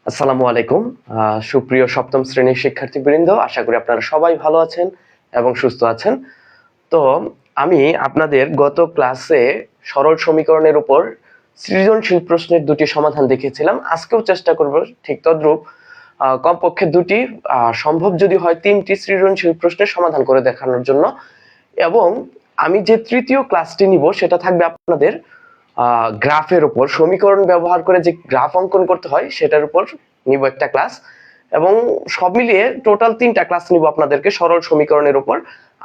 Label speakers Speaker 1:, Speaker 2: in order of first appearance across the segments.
Speaker 1: আসসালামু আলাইকুম। সুপ্রিয় সপ্তম শ্রেণীর শিক্ষার্থীবৃন্দ, আশা করি আপনারা সবাই ভালো আছেন এবং সুস্থ আছেন। তো আমি আপনাদের গত ক্লাসে সরল সমীকরণের উপর সৃজনশীল প্রশ্নের দুটি সমাধান দেখিয়েছিলাম। আজকেও চেষ্টা করব ঠিক তদ্রূপ কমপক্ষে দুটি, সম্ভব যদি হয় তিনটি সৃজনশীল প্রশ্নের সমাধান করে দেখানোর জন্য। এবং আমি যে তৃতীয় ক্লাসটি নিব সেটা থাকবে আপনাদের গ্রাফের উপর, সমীকরণ ব্যবহার করে যে গ্রাফ অঙ্কন করতে হয় সেটার উপর নিব একটা ক্লাস। এবং সব মিলিয়ে টোটাল 3টা ক্লাস নিব আপনাদেরকে সরল সমীকরণের উপর।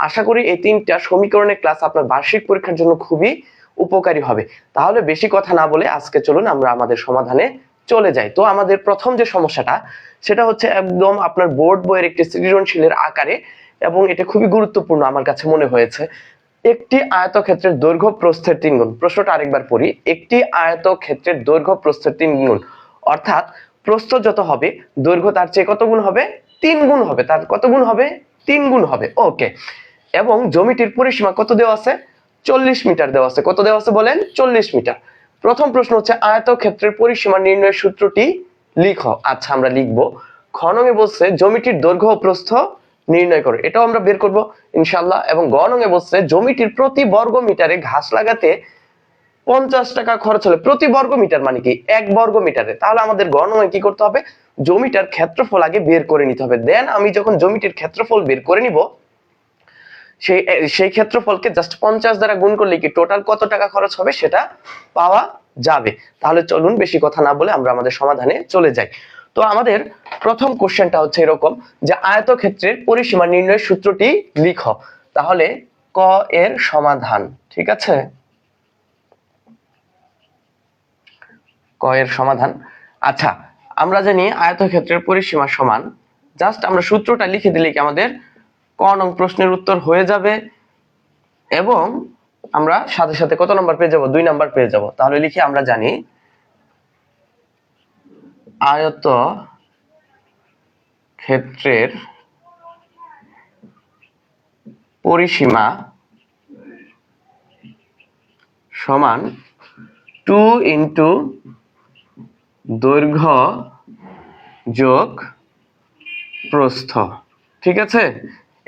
Speaker 1: আশা করি এই 3টা সমীকরণের ক্লাস আপনার বার্ষিক পরীক্ষার জন্য খুবই উপকারী হবে। তাহলে বেশি কথা না বলে আজকে চলুন আমরা আমাদের সমাধানে চলে যাই। তো আমাদের প্রথম যে সমস্যাটা সেটা হচ্ছে একদম আপনার বোর্ড বইয়ের একটি সৃজনশীলের আকারে, এবং এটা খুবই গুরুত্বপূর্ণ আমার কাছে মনে হয়েছে। একটি আয়তক্ষেত্রের দৈর্ঘ্য প্রস্থের 3 গুণ। প্রশ্নটা আরেকবার পড়ি। একটি আয়তক্ষেত্রের দৈর্ঘ্য প্রস্থের 3 গুণ, অর্থাৎ প্রস্থ যত হবে দৈর্ঘ্য তার চেয়ে কত গুণ হবে? 3 গুণ হবে। তার কত গুণ হবে? 3 গুণ হবে। ওকে। এবং জমিটির পরিসীমা কত দেওয়া আছে? 40 মিটার দেওয়া আছে। কত দেওয়া আছে বলেন? 40 মিটার। প্রথম প্রশ্ন হচ্ছে আয়তক্ষেত্রের পরিসীমা নির্ণয়ের সূত্রটি লিখো। আচ্ছা, আমরা লিখবো। খ নং এ বলছে জমিটির দৈর্ঘ্য ও প্রস্থ নির্ণয় করো, এটাও আমরা বের করব ইনশাআল্লাহ। এবং গ নং এ বলছে জমিটির প্রতি বর্গ মিটারে ঘাস লাগাতে 50 টাকা খরচ হলে, প্রতি বর্গ মিটার মানে কি? 1 বর্গ মিটারে। তাহলে আমাদের গ নং এ কি করতে হবে? জমিটার ক্ষেত্রফল আগে বের করে নিতে হবে। দেন আমি যখন জমিটির ক্ষেত্রফল বের করে নিব, সেই ক্ষেত্রফলকে জাস্ট 50 দ্বারা গুণ করলে কি টোটাল কত টাকা খরচ হবে সেটা পাওয়া যাবে। তাহলে চলুন বেশি কথা না বলে আমরা আমাদের সমাধানে চলে যাই। তো আমাদের প্রথম কোশ্চেনটা হচ্ছে এরকম যে আয়তক্ষেত্রের পরিসীমা নির্ণয়ের সূত্রটি লিখো। তাহলে ক এর সমাধান, ঠিক আছে? ক এর সমাধান। আচ্ছা, আমরা জানি আয়তক্ষেত্রের পরিসীমা সমান, জাস্ট আমরা সূত্রটা লিখে দিলে কি আমাদের ক নং প্রশ্নের উত্তর হয়ে যাবে। এবং আমরা সাথে সাথে কত নাম্বার পেয়ে যাব? 2 নাম্বার পেয়ে যাব। তাহলে লিখি, আমরা জানি আয়ত ক্ষেত্রের পরিসীমা সমান 2 ইন্টু দৈর্ঘ্য যোগ প্রস্থ, ঠিক আছে?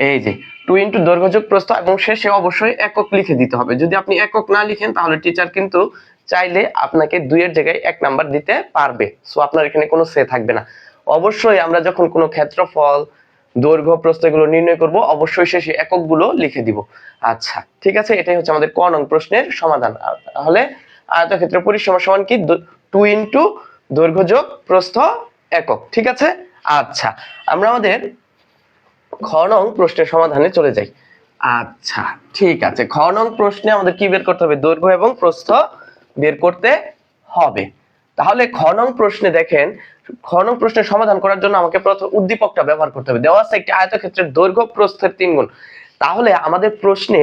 Speaker 1: এই যে 2 ইন্টু দৈর্ঘ্য যোগ প্রস্থ, এবং শেষে অবশ্যই একক লিখে দিতে হবে। যদি আপনি একক না লিখেন তাহলে টিচার কিন্তু চাইলে আপনাকে 2 এর জায়গায় 1 নাম্বার দিতে পারবে। সো আপনার এখানে কোনো সে থাকবে না। অবশ্যই আমরা যখন কোনো ক্ষেত্রফল, দৈর্ঘ্য, প্রস্থ এগুলো নির্ণয় করব, অবশ্যই শেষে এককগুলো লিখে দিব। আচ্ছা, ঠিক আছে, এটাই হচ্ছে আমাদের ক নং প্রশ্নের সমাধান। তাহলে আয়তক্ষেত্রের পরিসীমা সমান কি? 2 ইন্টু দৈর্ঘ্য যোগ প্রস্থ একক, ঠিক আছে? আচ্ছা, আমরা আমাদের খ নং প্রশ্নের সমাধানে চলে যাই। আচ্ছা, ঠিক আছে, খ নং প্রশ্নে আমাদের কি বের করতে হবে? দৈর্ঘ্য এবং প্রস্থ বের করতে হবে। তাহলে খ নং প্রশ্নে দেখেন, খ নং প্রশ্নের সমাধান করার জন্য আমাকে প্রথম উদ্দীপকটা ব্যবহার করতে হবে। দেওয়া আছে একটি আয়তক্ষেত্রের দৈর্ঘ্য প্রস্থের 3 গুণ। তাহলে আমাদের প্রশ্নে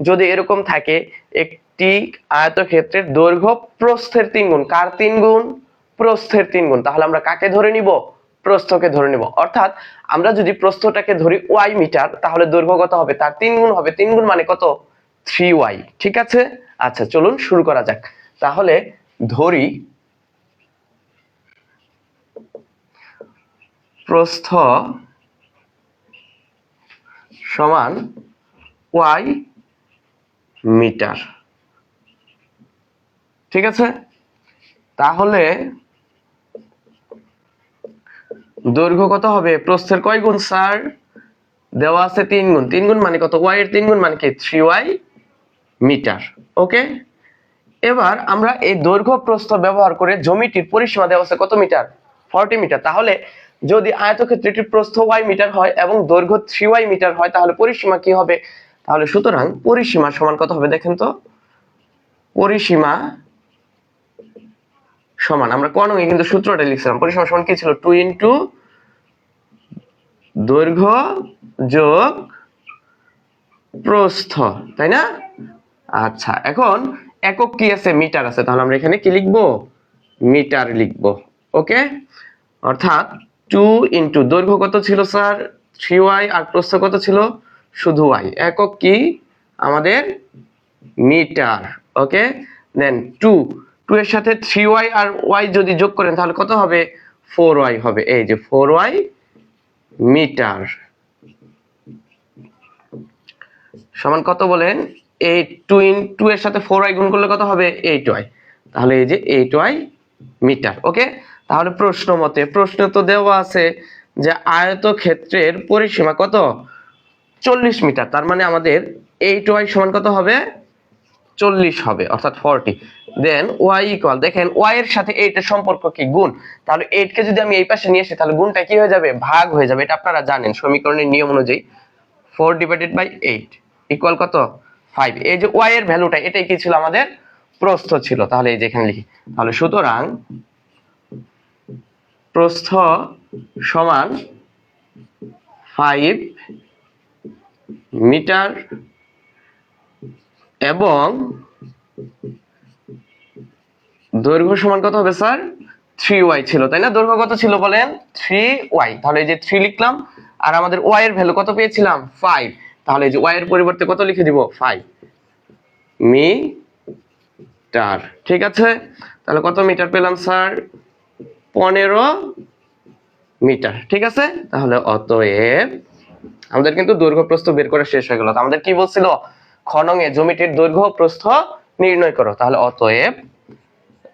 Speaker 1: যদি এরকম থাকে একটি আয়তক্ষেত্রের দৈর্ঘ্য প্রস্থের 3 গুণ, কার 3 গুণ? প্রস্থের 3 গুণ। তাহলে আমরা কাকে ধরে নিব? প্রস্থকে ধরে নিব। অর্থাৎ আমরা যদি প্রস্থটাকে ধরি y মিটার, তাহলে দৈর্ঘ্য কত হবে? তার 3 গুণ হবে। 3 গুণ মানে কত? 3y, ঠিক আছে? আচ্ছা, চলুন শুরু করা যাক। তাহলে ধরি প্রস্থ সমান y মিটার, ঠিক আছে? তাহলে দৈর্ঘ্য কত হবে? প্রস্থের কয় গুণ স্যার? দেওয়া আছে 3 গুণ। 3 গুণ মানে কত? y এর 3 গুণ মানে কি? 3y metre. ওকে, এবার আমরা এই দৈর্ঘ্য প্রস্থ ব্যবহার করে জমিটির পরিসীমা দেওয়া আছে কত মিটার? 40 মিটার। তাহলে যদি আয়তক্ষেত্রটির প্রস্থ y মিটার হয় এবং দৈর্ঘ্য 3y মিটার হয়, তাহলে পরিসীমা কি হবে? তাহলে সুতরাং পরিসীমা সমান কত হবে দেখেন তো? পরিসীমা সমান, আমরা কোন কিন্তু সূত্রটা লিখছিলাম, পরিসীমা সমান কি ছিল? 2 ইন্টু দৈর্ঘ্য যোগ প্রস্থ, তাই না? আচ্ছা, এখন একক কি আছে? মিটার আছে। তাহলে আমরা এখানে কি লিখবো? মিটার লিখবো। ওকে, অর্থাৎ 2 ইন্টু দৈর্ঘ্য কত ছিল স্যার? 3y, আর প্রস্থ কত ছিল? শুধু y। একক কি আমাদের? মিটার। ওকে, দেন 2 এর সাথে 3y আর y যদি যোগ করেন তাহলে কত হবে? 4y হবে, এই যে 4y মিটার সমান কত বলেন, 2 এর সাথে 4y গুণ করলে কত হবে, 8y। তাহলে এই যে 8y মিটার। ওকে, তাহলে প্রশ্ন মতে, প্রশ্ন তো দেওয়া আছে যে আয়তক্ষেত্রের পরিসীমা কত, 40 মিটার। তার মানে আমাদের 8y সমান কত হবে, 40 হবে, অর্থাৎ 40। দেন y ইকুয়াল, দেখেন y এর সাথে 8 এর সম্পর্ক কি, গুণ। তাহলে 8 কে যদি আমি এই পাশে নিয়ে আসি তাহলে গুণটা কি হয়ে যাবে, ভাগ হয়ে যাবে। এটা আপনারা জানেন সমীকরণের নিয়ম অনুযায়ী 4/8 ইকুয়াল কত, 5। এই যে y এর ভ্যালুটা, এটাই কি ছিল, আমাদের প্রস্থ ছিল। তাহলে এই যে এখানে লিখি, তাহলে সুতরাং প্রস্থ সমান 5 মিটার এবং দৈর্ঘ্য সমান কত হবে স্যার, 3y ছিল, তাই না? দৈর্ঘ্য কত ছিল বলেন, 3y। তাহলে এই যে 3 লিখলাম, আর আমাদের y এর ভ্যালু কত পেয়েছিলাম, 5। তাহলে এই যে y এর পরিবর্তে কত লিখে দিব, 5 মিটার। ঠিক আছে, তাহলে কত মিটার পেলাম স্যার, 15 মিটার। ঠিক আছে, তাহলে অতএব আমাদের কিন্তু দৈর্ঘ্য প্রস্থ বের করা শেষ হয়ে গেল। তো আমাদের কি বলছিল, খ নং এ জমিটির দৈর্ঘ্য প্রস্থ নির্ণয় করো। তাহলে অতএব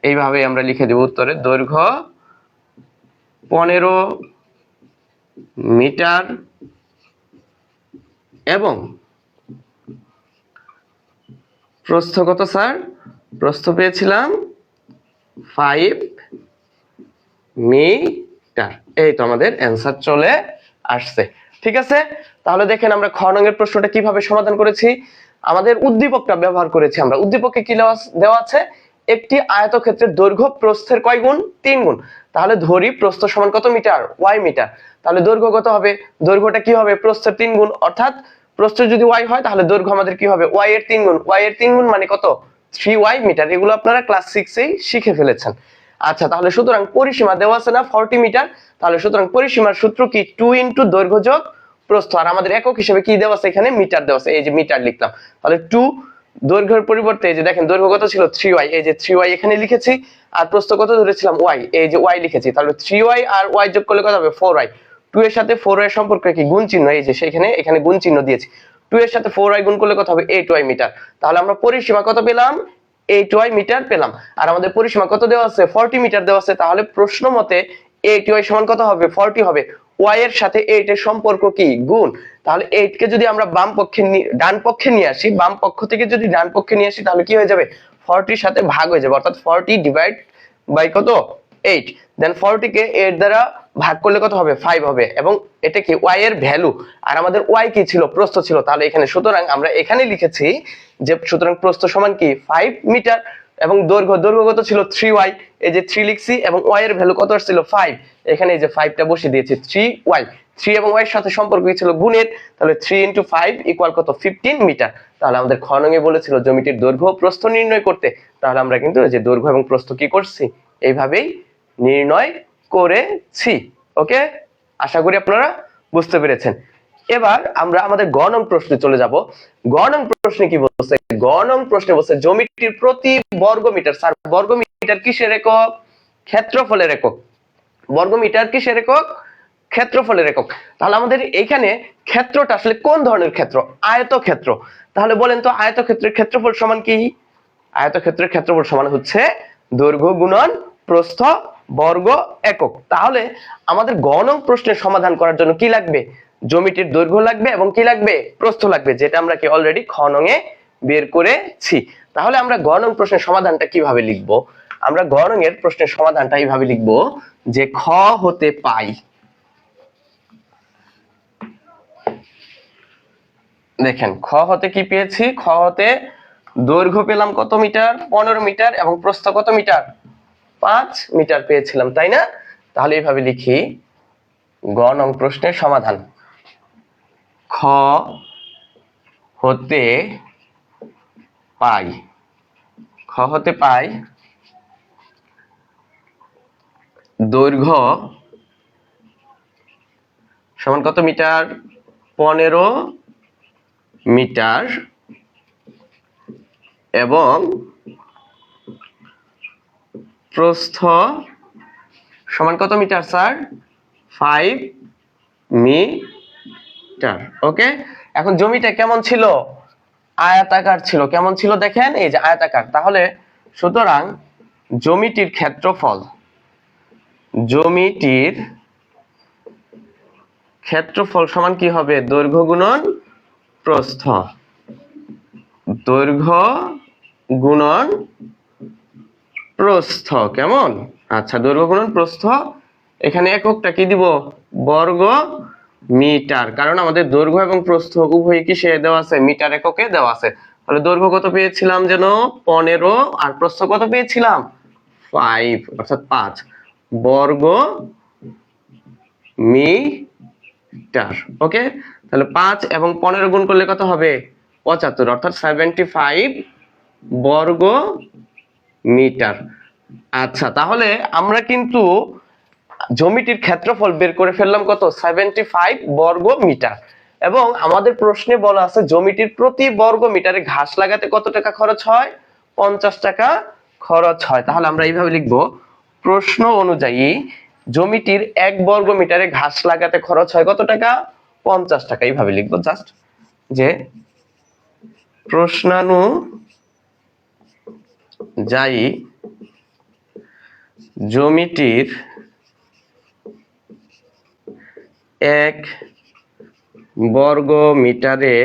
Speaker 1: এইভাবে আমরা লিখে দেব উত্তরে, দৈর্ঘ্য 15 মিটার এবং প্রস্থ কত স্যার, প্রস্থ পেয়েছিলাম 5 মিটার। এই তো আমাদের অ্যান্সার চলে আসছে। ঠিক আছে, তাহলে দেখেন আমরা খ নং এর প্রশ্নটা কিভাবে সমাধান করেছি। আমাদের উদ্দীপকটা ব্যবহার করেছি আমরা। উদ্দীপকে কি দেওয়া আছে, একটি আয়তক্ষেত্রের দৈর্ঘ্য প্রস্থের কয় গুণ, 3 গুণ। তাহলে ধরি প্রস্থ সমান কত মিটার, y মিটার। তাহলে দৈর্ঘ্য কত হবে, দৈর্ঘ্যটা কি হবে, প্রস্থের 3 গুণ। অর্থাৎ প্রস্থ যদি y হয় তাহলে দৈর্ঘ্য আমাদের কি হবে, y এর 3 গুণ। y এর 3 গুণ মানে কত, 3y মিটার। এগুলো আপনারা ক্লাস 6 এই শিখে ফেলেছেন। আচ্ছা, তাহলে সুতরাং পরিসীমা দেওয়া আছে না 40 মিটার। তাহলে সুতরাং পরিসীমার সূত্র কি, 2 ইনটু দৈর্ঘ্য যোগ প্রস্থ। আর আমাদের একক হিসেবে কি দেওয়া আছে, এখানে মিটার দেওয়া আছে, এই যে মিটার লিখলাম। তাহলে 2 দৈর্ঘ্যের পরিবর্তে এই যে দেখেন দৈর্ঘ্য কত ছিল, 3y, এই যে 3y এখানে লিখেছি। আর প্রস্থ কত ধরেছিলাম, y, এই যে y লিখেছি। তাহলে 3y আর y যোগ করলে কত হবে, 4y। 2 এর সাথে 4y এর সম্পর্ক কি, গুণ চিহ্ন, এই যে সেখানে এখানে গুণ চিহ্ন দিয়েছি। 2 এর সাথে 4y গুণ করলে কত হবে, 8y মিটার। তাহলে আমরা পরিসীমা কত পেলাম, 8y মিটার পেলাম। আর আমাদের পরিসীমা কত দেওয়া আছে, 40 মিটার দেওয়া আছে। তাহলে প্রশ্ন মতে 8y সমান কত হবে, 40 হবে। y এর সাথে 8 এর সম্পর্ক কি, গুণ। তাহলে 8 কে যদি আমরা বাম পক্ষে ডান পক্ষে নিয়ে আসি, বাম পক্ষ থেকে যদি ডান পক্ষে নিয়ে আসি তাহলে কি হয়ে যাবে, 40 এর সাথে ভাগ হয়ে যাবে। অর্থাৎ 40 ডিভাইড বাই কত, 8। দেন 40 কে 8 দ্বারা ভাগ করলে কত হবে, 5 হবে। এবং এটা কি, y এর ভ্যালু। আর আমাদের y কি ছিল, প্রস্থ ছিল। তাহলে এখানে সুতরাং আমরা এখানে লিখেছি যে সুতরাং প্রস্থ সমান কি, 5 মিটার। এবং দৈর্ঘ্য কত ছিল, 3y, এই যে 3 লিখছি। এবং y এর ভ্যালু কত আসছিল, 5। এখানে এই যে 5টা বসিয়ে দিয়েছি, 3y। 3 এবং y এর সাথে সম্পর্ক কি ছিল, গুণের। তাহলে 3 × 5 ইকুয়াল কত, 15 মিটার। তাহলে আমাদের খ নং এ বলেছিল জমিটির দৈর্ঘ্য প্রস্থ নির্ণয় করতে। তাহলে আমরা কিন্তু এই যে দৈর্ঘ্য এবং প্রস্থ কি করছি, এইভাবেই নির্ণয় করেছি। ওকে, আশা করি আপনারা বুঝতে পেরেছেন। এবার আমরা আমাদের গ নং প্রশ্নে চলে যাব। গ নং প্রশ্নে কি বলছে, গ নং প্রশ্নে বলছে জমিটির প্রতি বর্গ মিটার, স্যার বর্গ মিটার কিসের একক, ক্ষেত্রফলের একক। বর্গ মিটার কিসের একক, ক্ষেত্রফলের একক। তাহলে আমাদের এখানে ক্ষেত্রটা আসলে কোন ধরনের ক্ষেত্র, আয়তক্ষেত্র। তাহলে বলেন তো আয়তক্ষেত্রের ক্ষেত্রফল সমান কি, আয়তক্ষেত্রের ক্ষেত্রফল সমান হচ্ছে দৈর্ঘ্য গুণন প্রস্থ বর্গ একক। তাহলে আমাদের গ নং প্রশ্নের সমাধান করার জন্য কি লাগবে, জমিটির দৈর্ঘ্য লাগবে এবং কি লাগবে, প্রস্থ লাগবে, যেটা আমরা কি অলরেডি খ নং এ বের করেছি। তাহলে আমরা গ নং প্রশ্নের সমাধানটা কিভাবে লিখব, আমরা গ নং এর প্রশ্নের সমাধানটা এইভাবে লিখব যে খ হতে পাই, দেখেন খ হতে কি পেয়েছি, খ হতে দৈর্ঘ্য পেলাম কত মিটার, 15 মিটার এবং প্রস্থ কত মিটার, 5 মিটার পেয়েছিলাম, তাই না? তাহলে এইভাবে লিখি, গ নং প্রশ্নের সমাধান, খ হতে পাই, খ হতে পাই দৈর্ঘ্য সমান কত মিটার, 15 মিটার এবং প্রস্থ সমান কত মিটার স্যার? 5 মিটার। ওকে, এখন জমিটা কেমন ছিল? আয়তাকার ছিল। কেমন ছিল দেখেন, এই যে আয়তাকার। তাহলে সুতরাং জমিটির ক্ষেত্রফল সমান কি হবে? দৈর্ঘ্য গুণন প্রস্থ। দৈর্ঘ্য গুণন প্রস্থ। কেমন? আচ্ছা, দৈর্ঘ্য গুণন প্রস্থ। এখানে এককটা কি দিব? বর্গ মিটার, কারণ আমাদের দৈর্ঘ্য এবং প্রস্থ উভয়ই কিসে দেওয়া আছে? মিটার এককে দেওয়া আছে। তাহলে দৈর্ঘ্য কত পেয়েছিলাম যেন? 15, আর প্রস্থ কত পেয়েছিলাম? 5, অর্থাৎ 5 বর্গ মিটার। ওকে, তাহলে 5 এবং 15 গুণ করলে কত হবে? 75, অর্থাৎ 75 বর্গ মিটার। আচ্ছা, তাহলে আমরা কিন্তু জমিটির ক্ষেত্রফল বের করে ফেললাম কত? 75 বর্গ মিটার। এবং আমাদের প্রশ্নে বলা আছে জমিটির প্রতি বর্গ মিটারে ঘাস লাগাতে কত টাকা খরচ হয়? 50 টাকা খরচ হয়। তাহলে আমরা এইভাবে লিখব, প্রশ্ন অনুযায়ী জমিটির 1 বর্গ মিটারে ঘাস লাগাতে খরচ হয় কত টাকা? 50 টাকা। এইভাবে লিখবো জাস্ট, যে প্রশ্নানুযায়ী জমিটির 1 বর্গ মিটারে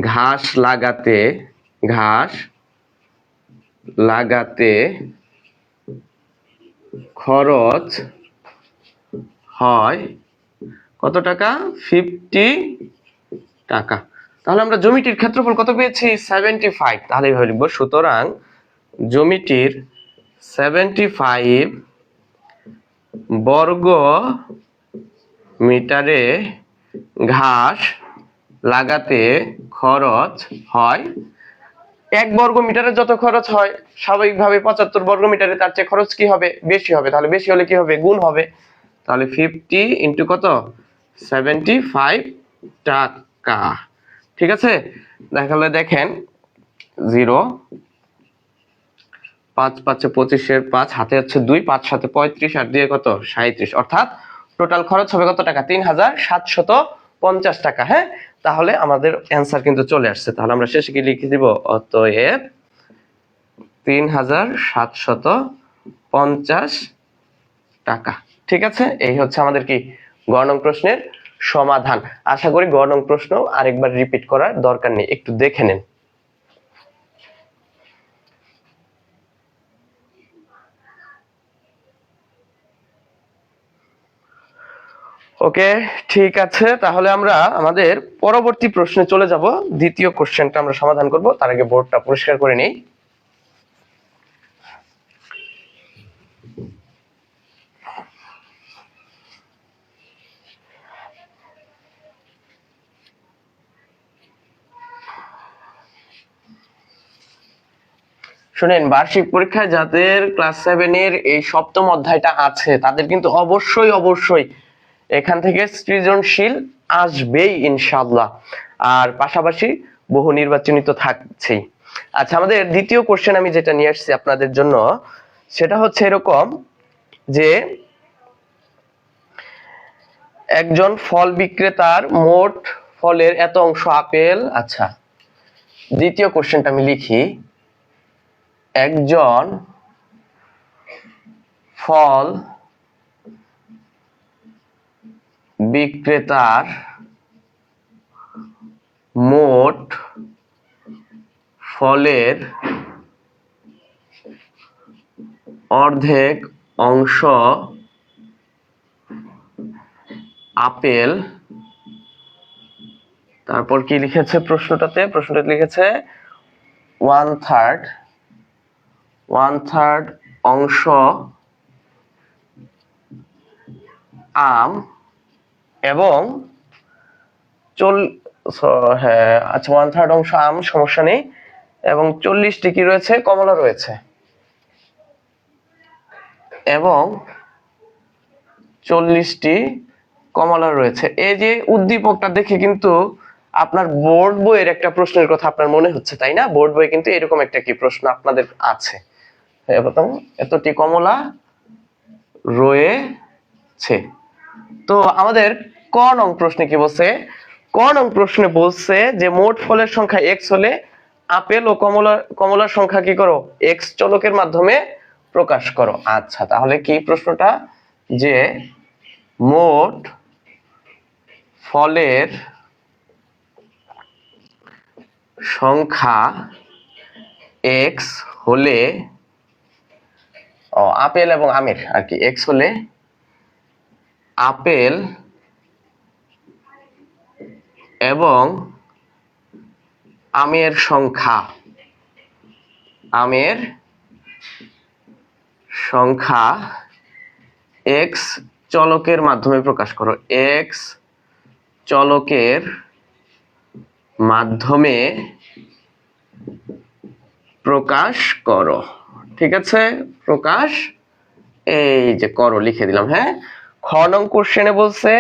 Speaker 1: ঘাস লাগাতে খরচ হয় কত টাকা? 50 টাকা। তাহলে আমরা জমিটির ক্ষেত্রফল কত পেয়েছি? 75। তাহলে এইভাবে লিখবো, সুতরাং জমিটির 75 বর্গ মিটারে ঘাস লাগাতে খরচ হয়। 1 বর্গ মিটারে যত খরচ হয় স্বাভাবিকভাবে 75 বর্গ মিটারে তার চেয়ে খরচ কি হবে? বেশি হবে। তাহলে বেশি হলে কি হবে? গুণ হবে। তাহলে 50 ইন্টু কত? 75 টাকা। ঠিক আছে, তাহলে দেখেন 0, 5 5 25 5, হাতে হচ্ছে 2, 5 7 35, আর 2 কত? 37, অর্থাৎ টোটাল খরচ হবে কত টাকা? 3750 টাকা। হ্যাঁ, তাহলে আমাদের অ্যান্সার কিন্তু চলে আসছে। তাহলে আমরা শেষে কি লিখে দিব? অতএব 3750 টাকা। ঠিক আছে, এই হচ্ছে আমাদের কি গ নং প্রশ্নের সমাধান। আশা করি গ নং প্রশ্ন আরেকবার রিপিট করার দরকার নেই, একটু দেখে নেন। ওকে, ঠিক আছে, তাহলে আমরা আমাদের পরবর্তী প্রশ্নে চলে যাব। দ্বিতীয় কোশ্চেনটা আমরা সমাধান করব, তার আগে বোর্ডটা পরিষ্কার করে নেই। শুনেন, বার্ষিক পরীক্ষায় যাদের ক্লাস 7 এর এই সপ্তম অধ্যায়টা আছে তাদের কিন্তু অবশ্যই এখান থেকে সৃজনশীল আসবেই ইনশাআল্লাহ, আর পাশাপাশি বহু নির্বাচনী তো থাকছেই। আচ্ছা, আমাদের দ্বিতীয় কোশ্চেন আমি যেটা নিয়ে আসছি আপনাদের জন্য সেটা হচ্ছে এরকম, যে একজন ফল বিক্রেতার মোট ফলের এত অংশ আপেল। আচ্ছা, দ্বিতীয় কোশ্চেনটা আমি লিখি, একজন ফল বিক্রেতার মোট ফলের অর্ধেক অংশ আপেল। তারপর কি লিখেছে প্রশ্নটাতে? প্রশ্নটা লিখেছে 1/3 অংশ আম এবং হ্যাঁ, আচ্ছা, 1/3 অংশ আম, সমস্যা নেই, এবং 40টি কি রয়েছে? কমলা রয়েছে, এবং 40টি কমলা রয়েছে। এই যে উদ্দীপকটা দেখে কিন্তু আপনার বোর্ড বইয়ের একটা প্রশ্নের কথা আপনার মনে হচ্ছে, তাই না? বোর্ড বই কিন্তু এরকম একটা কি প্রশ্ন আপনাদের আছে। এবং এতটি কমলা রয়েছে। তো আমাদের ক নং প্রশ্নে কি বলছে? ক নং প্রশ্নে বলছে যে মোট ফলের সংখ্যা এক্স হলে আপেল ও কমলার সংখ্যা কি করো? এক্স চলকের মাধ্যমে প্রকাশ করো। আচ্ছা, তাহলে কি প্রশ্নটা? যে মোট ফলের সংখ্যা এক্স হলে আপেল এবং আমের আর কি, এক্স হলে আপেল এবং আমের সংখ্যা এক্স চলকের মাধ্যমে প্রকাশ করো। এক্স চলকের মাধ্যমে প্রকাশ করো। ঠিক আছে, প্রকাশ এই যে করো লিখে দিলাম। হ্যাঁ, খ নং কোশ্চেনে বলছে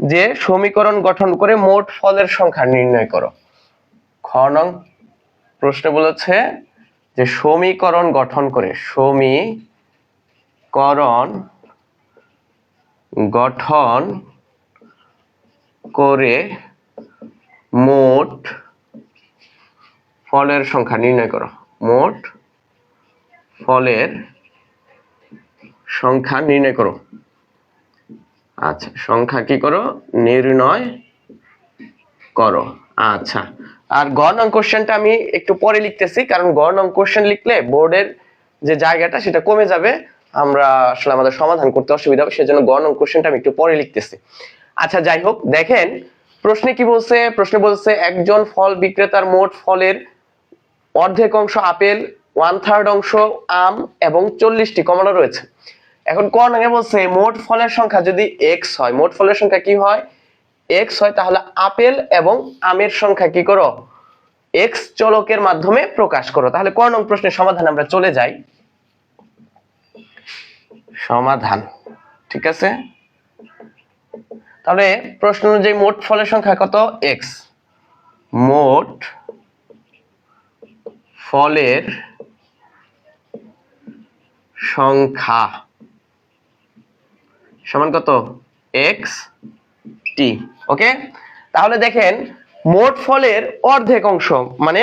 Speaker 1: যে সমীকরণ গঠন করে মোট ফলের সংখ্যা নির্ণয় করো। খ নং প্রশ্নে বলেছে যে সমীকরণ গঠন করে মোট ফলের সংখ্যা নির্ণয় করো। মোট ফলের সংখ্যা নির্ণয় করো। আচ্ছা, সংখ্যা কি করো? নির্ণয় করো। আচ্ছা, আর গ নং কোশ্চেনটা আমি একটু পরে লিখতেছি, কারণ গ নং কোশ্চেন লিখলে বোর্ডের যে জায়গাটা সেটা কমে যাবে, আমরা আসলে আমাদের সমাধান করতে অসুবিধা হবে, সেজন্য গ নং কোশ্চেনটা আমি একটু পরে লিখতেছি। আচ্ছা, যাই হোক, দেখেন প্রশ্নে কি বলছে? প্রশ্নে বলছে একজন ফল বিক্রেতার মোট ফলের অর্ধেক অংশ আপেল, 1/3 অংশ আম এবং 40টি কমলা রয়েছে। এখন ক নং এ বলছে মোট ফলের সংখ্যা যদি এক্স হয়, মোট ফলের সংখ্যা কি হয়? এক্স হয়, তাহলে আপেল এবং আমের সংখ্যা কি করো? এক্স চলকের মাধ্যমে প্রকাশ করো। তাহলে ক নং প্রশ্নের সমাধান আমরা চলে যাই। সমাধান, ঠিক আছে। তাহলে প্রশ্ন অনুযায়ী মোট ফলের সংখ্যা কত? এক্স। মোট ফলের সংখ্যা সমান কত? এক্স টি। ওকে, তাহলে দেখেন মোট ফলের অর্ধেক অংশ মানে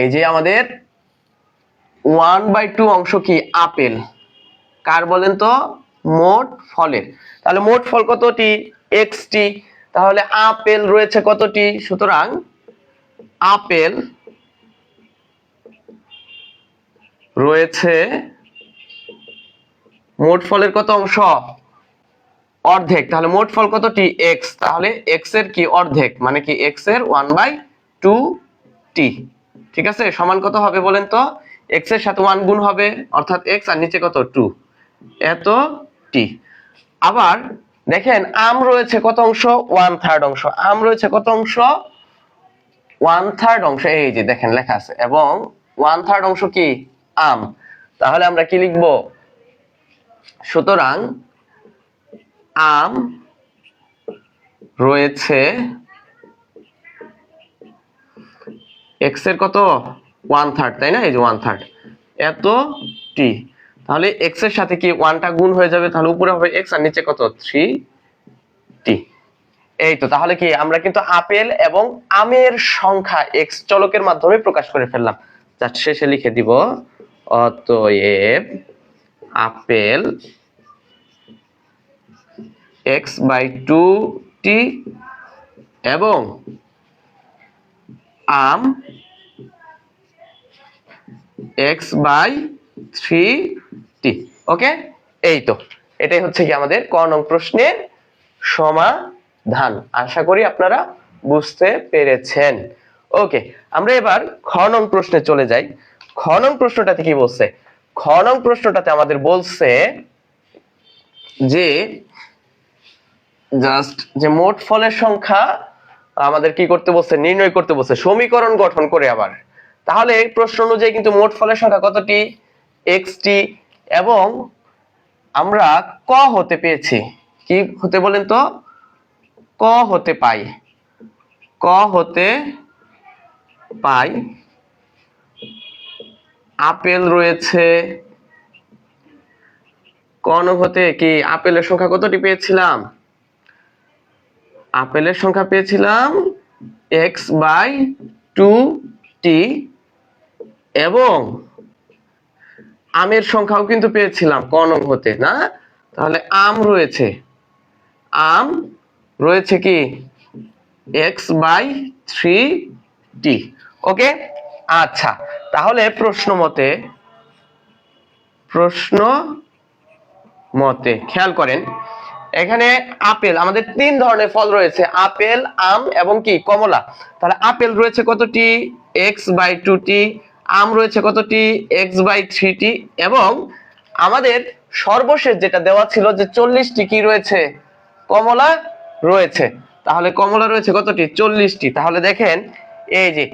Speaker 1: এই যে আমাদের 1/2 অংশ কি? আপেল। কার বলেন তো? মোট ফলের। তাহলে মোট ফল কতটি? এক্স টি। তাহলে আপেল রয়েছে কতটি? সুতরাং আপেল রয়েছে মোট ফলের কত অংশ? অর্ধেক। তাহলে মোট ফল কতটি? এক্স। তাহলে এক্স এর কি? অর্ধেক, মানে কি এক্স এর 1/2 টি। ঠিক আছে, সমান কত হবে বলেন তো? এক্স এর সাথে 1 গুণ হবে, অর্থাৎ এক্স, আর নিচে কত? 2, এত টি। আবার দেখেন আম রয়েছে কত অংশ? 1/3 অংশ। আম রয়েছে কত অংশ? 1/3 অংশ। এই যে দেখেন লেখা আছে, এবং 1/3 অংশ কি? আম। তাহলে আমরা কি লিখব? সুতরাং আম রয়েছে এক্স এর কত? 1/3, তাই না? এই যে 1/3 এত টি। তাহলে এক্স এর সাথে কি 1টা গুণ হয়ে যাবে, তাহলে উপরে হবে এক্স আর নিচে কত? 3 টি। এই তো, তাহলে কি আমরা কিন্তু আপেল এবং আমের সংখ্যা এক্স চলকের মাধ্যমে প্রকাশ করে ফেললাম। তার শেষে লিখে দিব অতএব আপেল x/2 টি এবং আম x/3 টি। ওকে, এই তো, এটাই হচ্ছে কি আমাদের ক নং প্রশ্নের সমাধান। আশা করি আপনারা বুঝতে পেরেছেন। ওকে, আমরা এবার খ নং প্রশ্নে চলে যাই। খ নং প্রশ্নটাতে কি বলছে? খ নং প্রশ্নটাতে আমাদের বলছে যে জাস্ট যে মোট ফলের সংখ্যা আমাদের কি করতে বলছে? নির্ণয় করতে বলছে, সমীকরণ গঠন করে। আবার তাহলে এই প্রশ্ন অনুযায়ী কিন্তু মোট ফলের সংখ্যা কতটি? এক্স টি। এবং আমরা ক হতে পেয়েছি, কি হতে বলেন তো? ক হতে পাই, ক হতে পাই আপেল রয়েছে, ক নং হতে কি আপেলের সংখ্যা কতটি পেয়েছিলাম? আপেলের সংখ্যা পেয়েছিলাম x/2t, এবং আমের সংখ্যাও কিন্তু পেয়েছিলাম ক নং হতে, না? তাহলে আম রয়েছে কি x/3t। ওকে, আচ্ছা, তাহলে প্রশ্ন মতে খেয়াল করেন, এখানে আপেল, আমাদের তিন ধরনের ফল রয়েছে, আপেল, আম এবং কি কমলা। তাহলে আপেল রয়েছে কতটি? x/2t। আম রয়েছে কতটি? x/3t। এবং আমাদের সর্বশেষ যেটা দেওয়া ছিল যে 40টি কি রয়েছে? কমলা রয়েছে। তাহলে কমলা রয়েছে কতটি? 40টি। তাহলে দেখেন, এই যে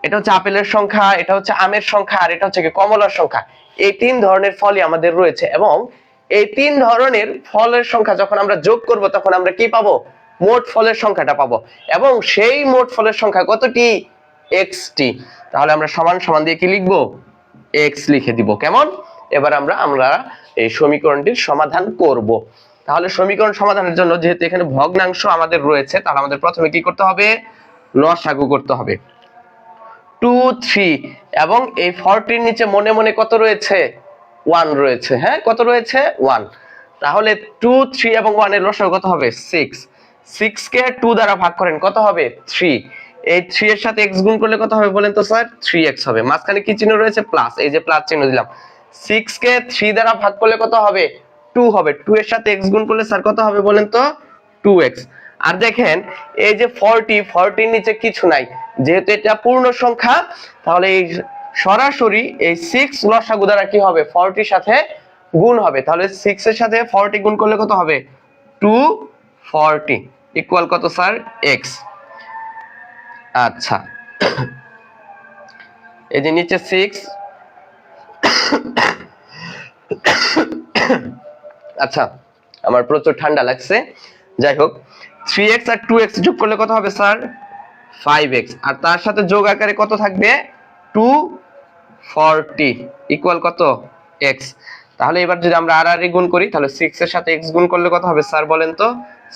Speaker 1: এটা হচ্ছে আপেলের সংখ্যা, এটা হচ্ছে আমের সংখ্যা, আর এটা হচ্ছে কি কমলার সংখ্যা। এই তিন ধরনের ফলই আমাদের রয়েছে, এবং এই তিন ধরনের ফলের সংখ্যা যখন আমরা যোগ করব তখন আমরা কি পাবো? মোট ফলের সংখ্যাটা পাবো, এবং সেই মোট ফলের সংখ্যা কতটি? xt। তাহলে আমরা সমান সমান দিয়ে কি লিখবো? x লিখে দিব। কেমন? এবার আমরা এই সমীকরণটির সমাধান করব। তাহলে সমীকরণ সমাধানের জন্য যেহেতু এখানে ভগ্নাংশ আমাদের রয়েছে, তাহলে আমাদের প্রথমে কি করতে হবে? লসাগু করতে হবে। 2, 3 এবং এই 40 নিচে মনে মনে কত রয়েছে? 1 রয়েছে। হ্যাঁ, কত রয়েছে? 1। তাহলে 2, 3 এবং 1 এর লসাগু কত হবে? 6। 6 কে 2 দ্বারা ভাগ করেন, কত হবে? 3। এই 3 এর সাথে x গুণ করলে কত হবে বলেন তো স্যার? 3x হবে। মাঝখানে কি চিহ্ন রয়েছে? প্লাস, এই যে প্লাস চিহ্ন দিলাম। 6 কে 3 দ্বারা ভাগ করলে কত হবে? 2 হবে। 2 এর সাথে x গুণ করলে স্যার কত হবে বলেন তো? 2x। আর দেখেন, এই যে 40 নিচে কিছু নাই, যেহেতু এটা পূর্ণ সংখ্যা, তাহলে এই সরাসরি এই 6 লসাগু দ্বারা কি হবে? 40 সাথে গুণ হবে। তাহলে 6 এর সাথে 40 গুণ করলে কত হবে? 240 ইকুয়াল কত স্যার? x। আচ্ছা, এই যে নিচে 6, আচ্ছা আমার প্রচুর ঠান্ডা লাগছে, যাই হোক, 3x আর 2x যোগ করলে কত হবে স্যার? 5x। আর তার সাথে যোগ আকারে কত থাকবে? 240 ইকুয়াল কত? x। তাহলে এবার যদি আমরা আর গুণ করি, তাহলে 6 এর সাথে x গুণ করলে কত হবে স্যার বলেন তো?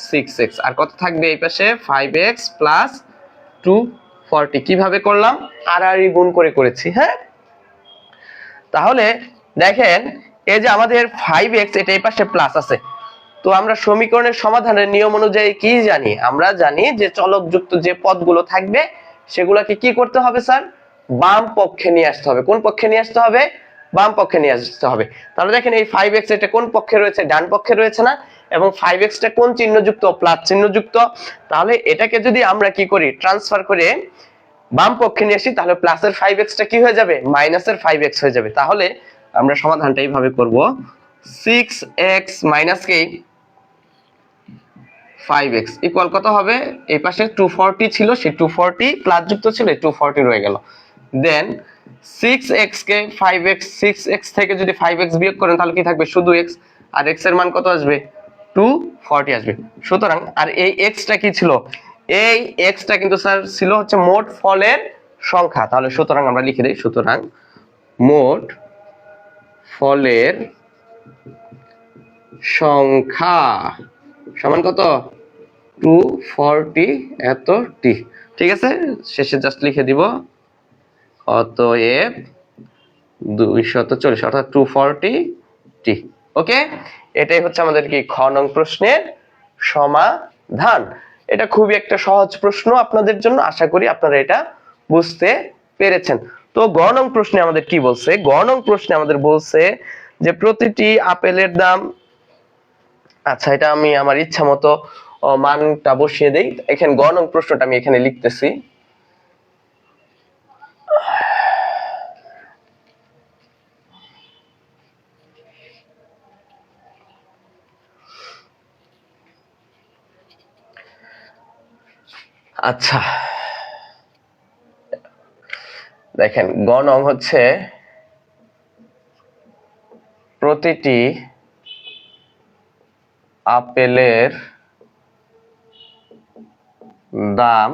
Speaker 1: 6x। আর কত থাকবে এই পাশে? 5x plus 240। কিভাবে করলাম? আর গুণ করে করেছি। হ্যাঁ, তাহলে দেখেন, এই যে আমাদের 5x, এটা এই পাশে প্লাস আছে, তো আমরা সমীকরণের সমাধানের নিয়ম অনুযায়ী কি জানি? আমরা জানি যে চলকযুক্ত যে পদগুলো থাকবে সেগুলোকে কি করতে হবে স্যার? বাম পক্ষে নিয়ে আসতে হবে। কোন পক্ষে নিয়ে আসতে হবে? বাম পক্ষে নিয়ে আসতে হবে। তাহলে দেখেন, এই 5x এটা কোন পক্ষে রয়েছে? ডান পক্ষে রয়েছে না? এবং 5x টা কোন চিহ্নযুক্ত? প্লাস চিহ্নযুক্ত। তাহলে এটাকে যদি আমরা কি করি? ট্রান্সফার করে বাম পক্ষে নিয়ে আসি, তাহলে প্লাসের 5x টা কি হয়ে যাবে? মাইনাসের 5x হয়ে যাবে। তাহলে আমরা সমাধানটা এইভাবে করব, 6x মাইনাস কি 5x ইকুয়াল কত হবে? এই পাশে 240 ছিল, সেই 240 প্লাস যুক্ত ছিল, 240 রয়ে গেল। দেন 6x কে 5x, 6x থেকে যদি 5x বিয়োগ করেন তাহলে কি থাকবে? শুধু x। আর x এর মান কত আসবে? 240 আসবে। সুতরাং আর এই x টা কি ছিল? এই x টা কিন্তু স্যার ছিল হচ্ছে মোট ফলের সংখ্যা। তাহলে সুতরাং আমরা লিখে দেই, সুতরাং মোট ফলের সংখ্যা সমান কত? 240 এত টি। ঠিক আছে, শেষে জাস্ট লিখে দিব অতএব 240 অর্থাৎ 240 টি। ওকে, এটাই হচ্ছে আমাদের কি খ নং প্রশ্নের সমাধান। এটা খুবই একটা সহজ প্রশ্ন আপনাদের জন্য, আশা করি আপনারা এটা বুঝতে পেরেছেন। তো গ নং প্রশ্নে আমাদের কি বলছে? গ নং প্রশ্নে আমাদের বলছে যে প্রতিটি আপেলের দাম, আচ্ছা এটা আমি আমার ইচ্ছা মতো মানটা বসিয়ে দেই। এখানে গ নং প্রশ্নটা আমি এখানে লিখতেছি। আচ্ছা দেখেন, গ নং হচ্ছে প্রতিটি আপেলের দাম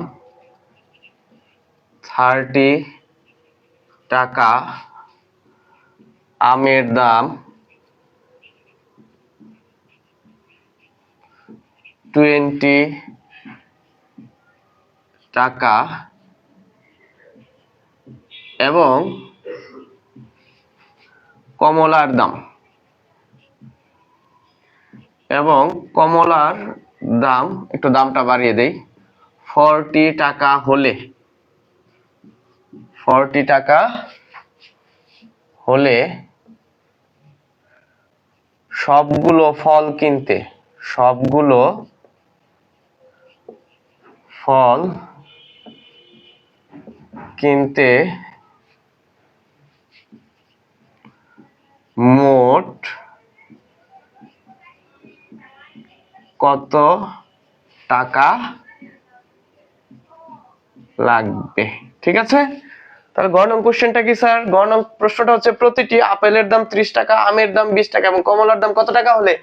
Speaker 1: 30 টাকা আমের দাম 20 টাকা এবং কমলার দাম একটু দামটা বাড়িয়ে দেই 40 টাকা হলে সবগুলো ফল কিনতে মোট কত টাকা লাগবে? ঠিক আছে, তাহলে গ নং কোশ্চেনটা কি স্যার? গ নং প্রশ্নটা হচ্ছে প্রতিটি আপেলের দাম 30 টাকা, আমের দাম 20 টাকা এবং কমলার দাম কত টাকা হলে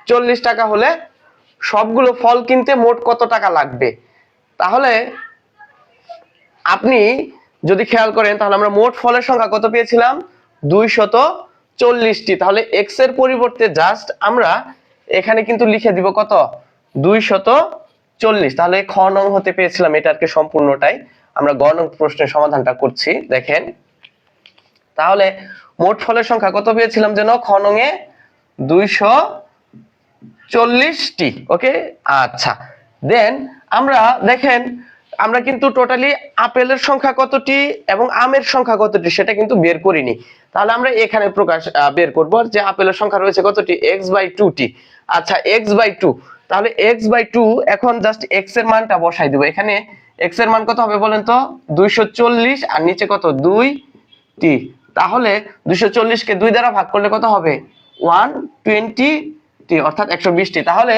Speaker 1: 40 টাকা হলে সবগুলো ফল কিনতে মোট কত টাকা লাগবে। তাহলে আপনি যদি খেয়াল করেন তাহলে আমরা মোট ফলের সংখ্যা কত পেয়েছিলাম 240টি। তাহলে এক্স এর পরিবর্তে জাস্ট আমরা এখানে কিন্তু লিখে দিব কত 240। তাহলে খ নং হতে পেয়েছিলাম এটা আর কি সম্পূর্ণটাই। আমরা গ নং প্রশ্নের সমাধানটা করছি, দেখেন তাহলে মোট ফলের সংখ্যা কত পেয়েছিলাম যেন খ নং এ 240টি। ওকে, আচ্ছা দেন আমরা দেখেন আমরা কিন্তু টোটালি আপেলের সংখ্যা কতটি এবং আমের সংখ্যা কতটি সেটা কিন্তু বের করিনি। তাহলে আমরা এখানে বের করব যে আপেলের সংখ্যা রয়েছে কতটি x/2টি। আচ্ছা x/2, তাহলে x/2 এখন জাস্ট x এর মানটা বসাই দেব। এখানে x এর মান কত হবে বলেন তো 240 আর নিচে কত 2টি। তাহলে 240 কে 2 দ্বারা ভাগ করলে কত হবে 120টি অর্থাৎ 120টি। তাহলে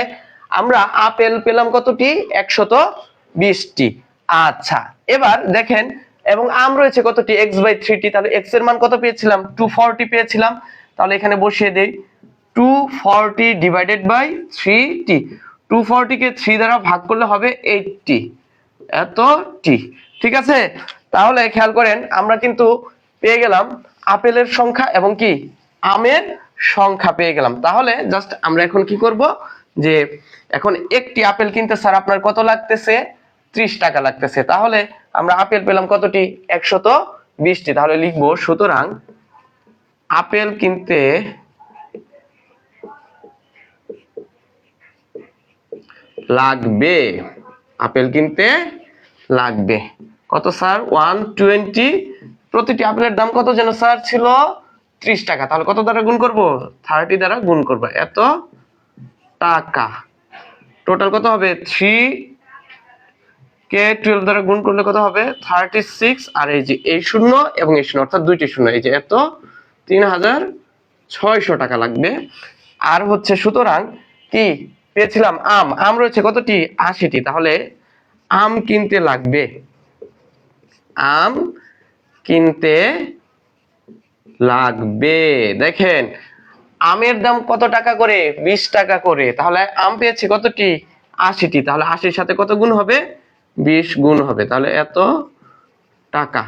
Speaker 1: আমরা আপেল পেলাম কতটি 120টি। আচ্ছা এবার দেখেন এবং আম রয়েছে কতটি x/3টি। তাহলে x এর মান কত পেয়েছিলাম 240 পেয়েছিলাম। তাহলে এখানে বসিয়ে দেই 240 ডিভাইডেড বাই 3টি। 240 কে 3 দ্বারা ভাগ করলে হবে 80 এতটি। ঠিক আছে, তাহলে খেয়াল করেন আমরা কিন্তু পেয়ে গেলাম আপেলের সংখ্যা এবং কি আমের সংখ্যা পেয়ে গেলাম। তাহলে জাস্ট আমরা এখন কি করব যে এখন একটি আপেল কিনতে স্যার আপনার কত লাগতেছে 30 টাকা লাগতেছে। তাহলে আমরা আপেল পেলাম কতটি 120টি। তাহলে লিখব সুতরাং আপেল কিনতে লাগবে কত স্যার 120। প্রতিটি আপেলের দাম কত যেন স্যার ছিল 30 টাকা। তাহলে কত দ্বারা গুণ করব 30 দ্বারা গুণ করব এত টাকা। টোটাল কত হবে 3 কে 12 দ্বারা গুণ করলে কত হবে 36 আর এই যে এই শূন্য এবং এই শূন্য অর্থাৎ দুইটি শূন্য এই যে এত 3600 টাকা লাগবে। আর হচ্ছে সুতরাং কি পেয়েছিলাম আম রয়েছে কতটি 80টি। তাহলে আম কিনতে লাগবে দেখেন আমের দাম কত টাকা করে 20 টাকা করে। তাহলে আম পেয়েছি কতটি 80টি। তাহলে 80-র সাথে কত গুণ হবে 20 গুণ হবে। তাহলে এত টাকা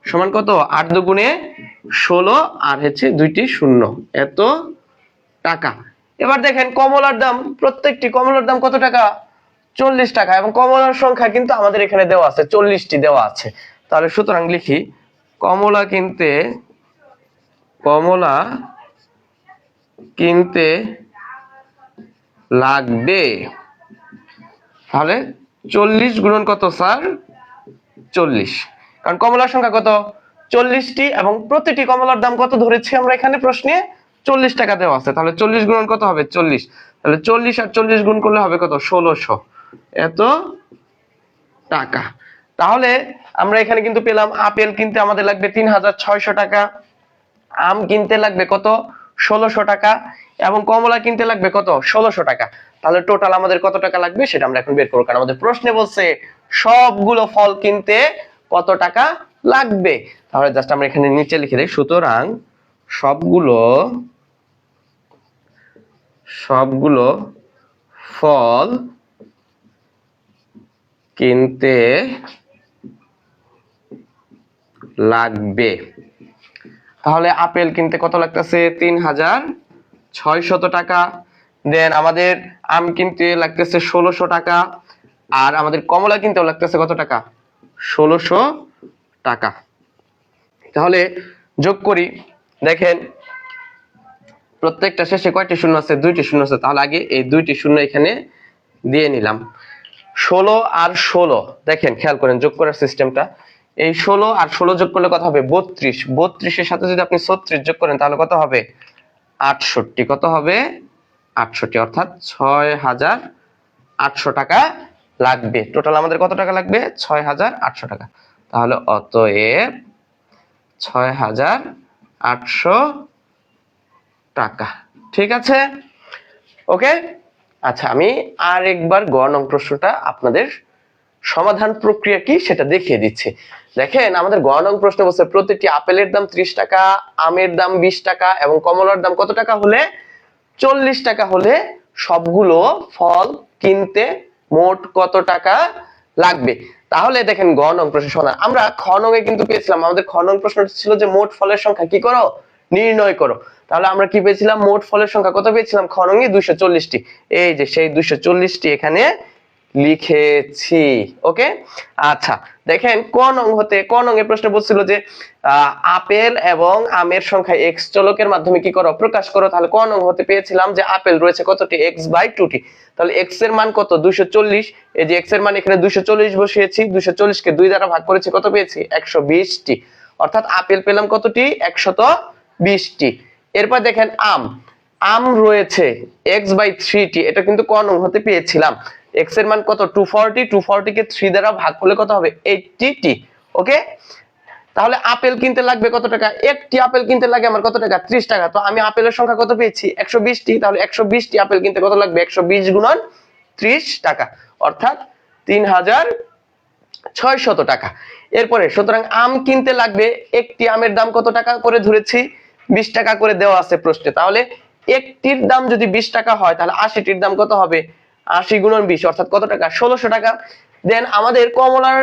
Speaker 1: সমান কত 8 দুগুণে 16 আর হচ্ছে দুইটি শূন্য এত টাকা। এবার দেখেন কমলার দাম, প্রত্যেকটি কমলার দাম কত টাকা 40 টাকা এবং কমলার সংখ্যা কিন্তু আমাদের এখানে দেওয়া আছে 40টি দেওয়া আছে। তাহলে সুতরাং লিখি কমলা কিনতে লাগবে। তাহলে 40 গুণন কত স্যার 40, কারণ কমলার সংখ্যা কত 40টি এবং প্রতিটি কমলার দাম কত ধরেছি আমরা এখানে প্রশ্নে 40 টাকা দেওয়া আছে। তাহলে 40 গুণন কত হবে 40। তাহলে 40 আর 40 গুণ করলে হবে কত 1600 এত টাকা। তাহলে আমরা এখানে কিন্তু পেলাম আপেল কিনতে আমাদের লাগবে 3600 টাকা, আম কিনতে লাগবে কত 1600 টাকা এবং কমলা কিনতে লাগবে কত 1600 টাকা। তাহলে টোটাল আমাদের কত টাকা লাগবে সেটা আমরা এখন বের করব, কারণ আমাদের প্রশ্নে বলছে সবগুলো ফল কিনতে কত টাকা লাগবে। তাহলে জাস্ট আমরা এখানে নিচে লিখে দেই সুতরাং সবগুলো ফল কিনতে লাগবে। তাহলে আপেল কিনতে কত লাগতেছে 3600 টাকা। দেন আমাদের আম কিনতে লাগতেছে 1600 টাকা, আর আমাদের কমলা কিনতেও লাগতেছে কত টাকা 1600 টাকা। তাহলে যোগ করি, দেখেন প্রত্যেকটা শেষে কয়টি শূন্য আছে, 2টি শূন্য আছে। তাহলে আগে এই 2টি শূন্য এখানে দিয়ে নিলাম। 16 আর 16, দেখেন খেয়াল করেন যোগ করার সিস্টেমটা। এই 16 আর 16 যোগ করলে কত হবে 32। 32 এর সাথে যদি আপনি 36 যোগ করেন তাহলে কত হবে 68। কত হবে 68, অর্থাৎ 6800 টাকা লাগবে। টোটাল আমাদের কত টাকা লাগবে 6800 টাকা। তাহলে অতএব 6800 টাকা। ঠিক আছে, ওকে। আচ্ছা, আমি আরেকবার গ নং প্রশ্নটা আপনাদের সমাধান প্রক্রিয়া কি সেটা দেখিয়ে দিচ্ছি। দেখেন আমাদের গ নং প্রশ্ন বলছে প্রতিটি আপেলের দাম 30 টাকা, আমের দাম 20 টাকা এবং কমলার দাম কত টাকা হলে 40 টাকা হলে সবগুলো ফল কিনতে মোট কত টাকা লাগবে। তাহলে দেখেন গ নং প্রশ্ন সমাধান আমরা খ নং এ কিন্তু পেয়েছিলাম। আমাদের খ নং প্রশ্নটা ছিল যে মোট ফলের সংখ্যা কি করো নির্ণয় করো। তাহলে আমরা কি পেয়েছিলাম মোট ফলের সংখ্যা কত পেয়েছিলাম খ নং এ 240টি। এই যে সেই 240টি এখানে লিখেছি। ওকে, আচ্ছা দেখেন ক নং এর প্রশ্ন বলছিল যে আপেল এবং আমের সংখ্যা x চলকের মাধ্যমে কি করো প্রকাশ করো। তাহলে ক নং হতে পেয়েছিলাম যে আপেল রয়েছে কতটি x/2টি। তাহলে x এর মান কত 240। এই যে x এর মান এখানে 240 বসিয়েছি, 240 কে 2 দ্বারা ভাগ করেছি, কত পেয়েছি 120টি। অর্থাৎ আপেল পেলাম কতটি 120টি। এরপর দেখেন আম রয়েছে x/3টি, এটা কিন্তু ক নং হতে পেয়েছিলাম। x এর মান কত 240 কে 3 দ্বারা ভাগ করলে কত হবে 80টি। ওকে, তাহলে আপেল কিনতে লাগবে কত টাকা, একটি আপেল কিনতে লাগে আমার কত টাকা 30 টাকা। তো আমি আপেলের সংখ্যা কত পেয়েছি 120টি। তাহলে 120টি আপেল কিনতে কত লাগবে 120 গুণন 30 টাকা, অর্থাৎ 3600 টাকা। এরপরে সুতরাং আম কিনতে লাগবে, একটি আমের দাম কত টাকা করে ধরেছি 20 টাকা করে দেওয়া আছে প্রশ্নে। তাহলে একটির দাম যদি 20 টাকা হয় তাহলে 80টির দাম কত হবে 80 গুণন 20, অর্থাৎ কত টাকা 1600 টাকা। দেন আমাদের কমলার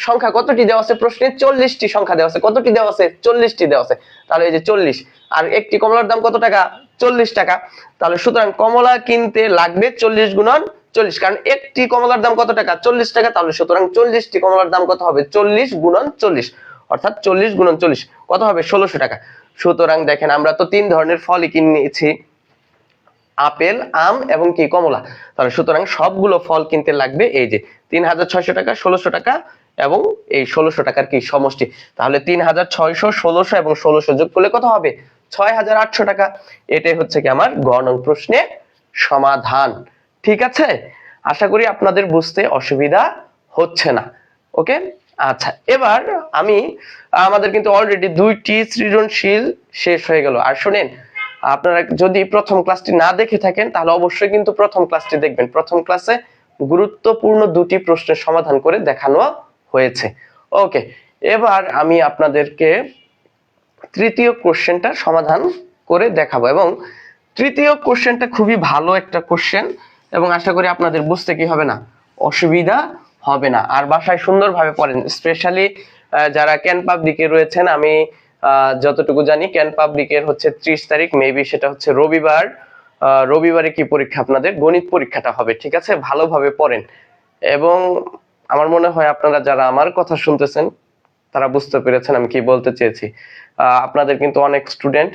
Speaker 1: সংখ্যা কতটি দেওয়া আছে প্রশ্নে 40টি সংখ্যা দেওয়া আছে। কতটি দেওয়া আছে 40টি দেওয়া আছে। তাহলে এই যে 40 আর একটি কমলার দাম কত টাকা 40 টাকা। তাহলে সুতরাং কমলা কিনতে লাগবে 40 গুণন 40, কারণ একটি কমলার দাম কত টাকা 40 টাকা। তাহলে সুতরাং 40টি কমলার দাম কত হবে 40 গুণন 40, অর্থাৎ 40 গুণন 40 কত হবে 1600 টাকা। সুতরাং দেখেন আমরা তো তিন ধরনের ফলই কিনেছি, আপেল, আম এবং কি কমলা। তাহলে সুতরাং সবগুলো ফল কিনতে লাগবে এই যে 3600 টাকা, 1600 টাকা এবং এই 1600 টাকার কি সমষ্টি। তাহলে 3600, 1600 এবং 1600 যোগ করলে কত হবে 6800 টাকা। এটাই হচ্ছে কি আমার গ নং প্রশ্নের সমাধান। ঠিক আছে, আশা করি আপনাদের বুঝতে অসুবিধা হচ্ছে না। ওকে, আচ্ছা এবার আমি আমাদের কিন্তু অলরেডি 2টি সৃজনশীল শেষ হয়ে গেল। আর শুনেন, আপনারা যদি প্রথম ক্লাসটি না দেখে থাকেন তাহলে অবশ্যই কিন্তু প্রথম ক্লাসটি দেখবেন। প্রথম ক্লাসে গুরুত্বপূর্ণ 2টি প্রশ্নের সমাধান করে দেখানো হয়েছে। ওকে, এবার আমি আপনাদেরকে তৃতীয় কোশ্চেনটা সমাধান করে দেখাবো এবং তৃতীয় কোশ্চেনটা খুবই ভালো একটা কোশ্চেন এবং আশা করি আপনাদের বুঝতে কি হবে না অসুবিধা হবে না। আর বাসায় সুন্দরভাবে পড়েন, স্পেশালি যারা ক্যান পাবলিকে রয়েছেন। আমি যতটুকু জানি ক্যান পাবলিকের হচ্ছে 30 তারিখ, মেবি সেটা হচ্ছে রবিবার। রবিবারে কি পরীক্ষা আপনাদের গণিত পরীক্ষাটা হবে। ঠিক আছে, ভালোভাবে পড়েন এবং আমার মনে হয় আপনারা যারা আমার কথা শুনতেছেন তারা বুঝতে পেরেছেন আমি কি বলতে চেয়েছি। আপনাদের কিন্তু অনেক স্টুডেন্ট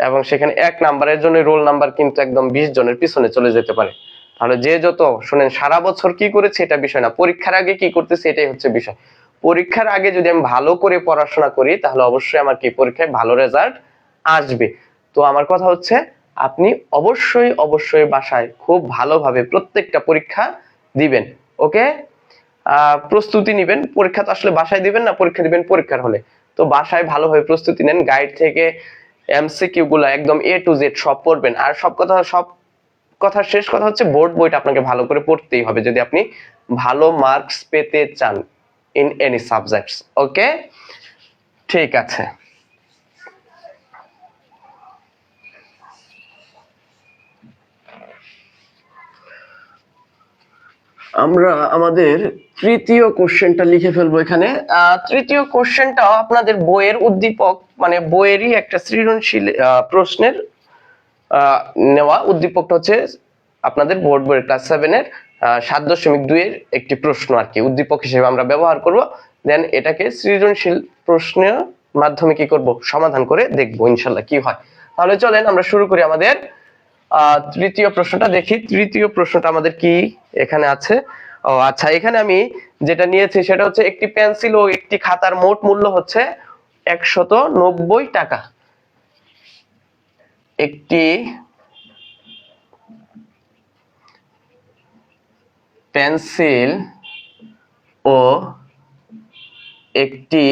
Speaker 1: এবং সেখানে এক নাম্বারের জন্য রোল নাম্বার কিন্তু একদম 20 জনের পিছনে চলে যেতে পারে। তাহলে যে যত শুনেন সারা বছর কি করেছে এটা বিষয় না, পরীক্ষার আগে কি করতেছে এটাই হচ্ছে বিষয়। পরীক্ষার আগে যদি আমি ভালো করে পড়াশোনা করি তাহলে অবশ্যই আমার কি পরীক্ষায় ভালো রেজাল্ট আসবে। তো আমার কথা হচ্ছে আপনি অবশ্যই অবশ্যই বাসায় খুব ভালোভাবে প্রত্যেকটা পরীক্ষা দিবেন। ওকে, প্রস্তুতি নিবেন। পরীক্ষা তো আসলে বাসায় দিবেন না, পরীক্ষা দিবেন পরীক্ষার হলে। তো বাসায় ভালোভাবে প্রস্তুতি নেন, গাইড থেকে এমসিকিউ গুলো একদম A to Z সব পড়বেন। আর সব কথা শেষ কথা হচ্ছে বোর্ড বইটা আপনাকে ভালো করে পড়তেই হবে যদি আপনি ভালো মার্কস পেতে চান ইন এনি সাবজেক্টস। ওকে, ঠিক আছে। আমরা আমাদের তৃতীয় কোশ্চেনটা লিখে ফেলবো এখানে। তৃতীয় কোশ্চেনটাও আপনাদের বইয়ের উদ্দীপক, মানে বইয়েরই একটা সৃজনশীল প্রশ্নের নেওয়া। উদ্দীপকটা হচ্ছে আপনাদের বোর্ড বইয়ের ক্লাস 7 এর 7.2 এর একটি প্রশ্ন আর কি, উদ্দীপক হিসেবে আমরা ব্যবহার করব। দেন এটাকে সৃজনশীল প্রশ্নের মাধ্যমে কি করব, সমাধান করে দেখবো ইনশাল্লাহ কি হয়। তাহলে চলেন আমরা শুরু করি আমাদের তৃতীয় প্রশ্নটা। দেখি তৃতীয় প্রশ্নটা আমাদের কি এখানে আছে। ও আচ্ছা, এখানে আমি যেটা নিয়েছি সেটা হচ্ছে একটি পেন্সিল ও একটি খাতার মোট মূল্য হচ্ছে 190 টাকা। একটি পেন্সিল ও একটি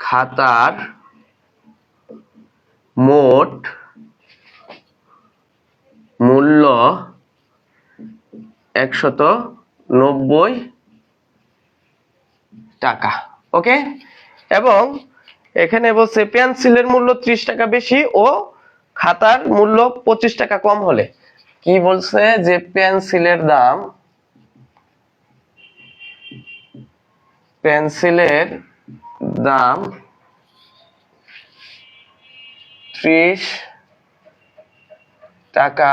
Speaker 1: খাতার মোট মূল্য 190 টাকা। ওকে, এবং এখানে বলছে পেন্সিলের মূল্য 30 টাকা বেশি ও খাতার মূল্য 25 টাকা কম হলে। কি বলছে যে পেন্সিলের দাম, পেন্সিলের দাম 30 টাকা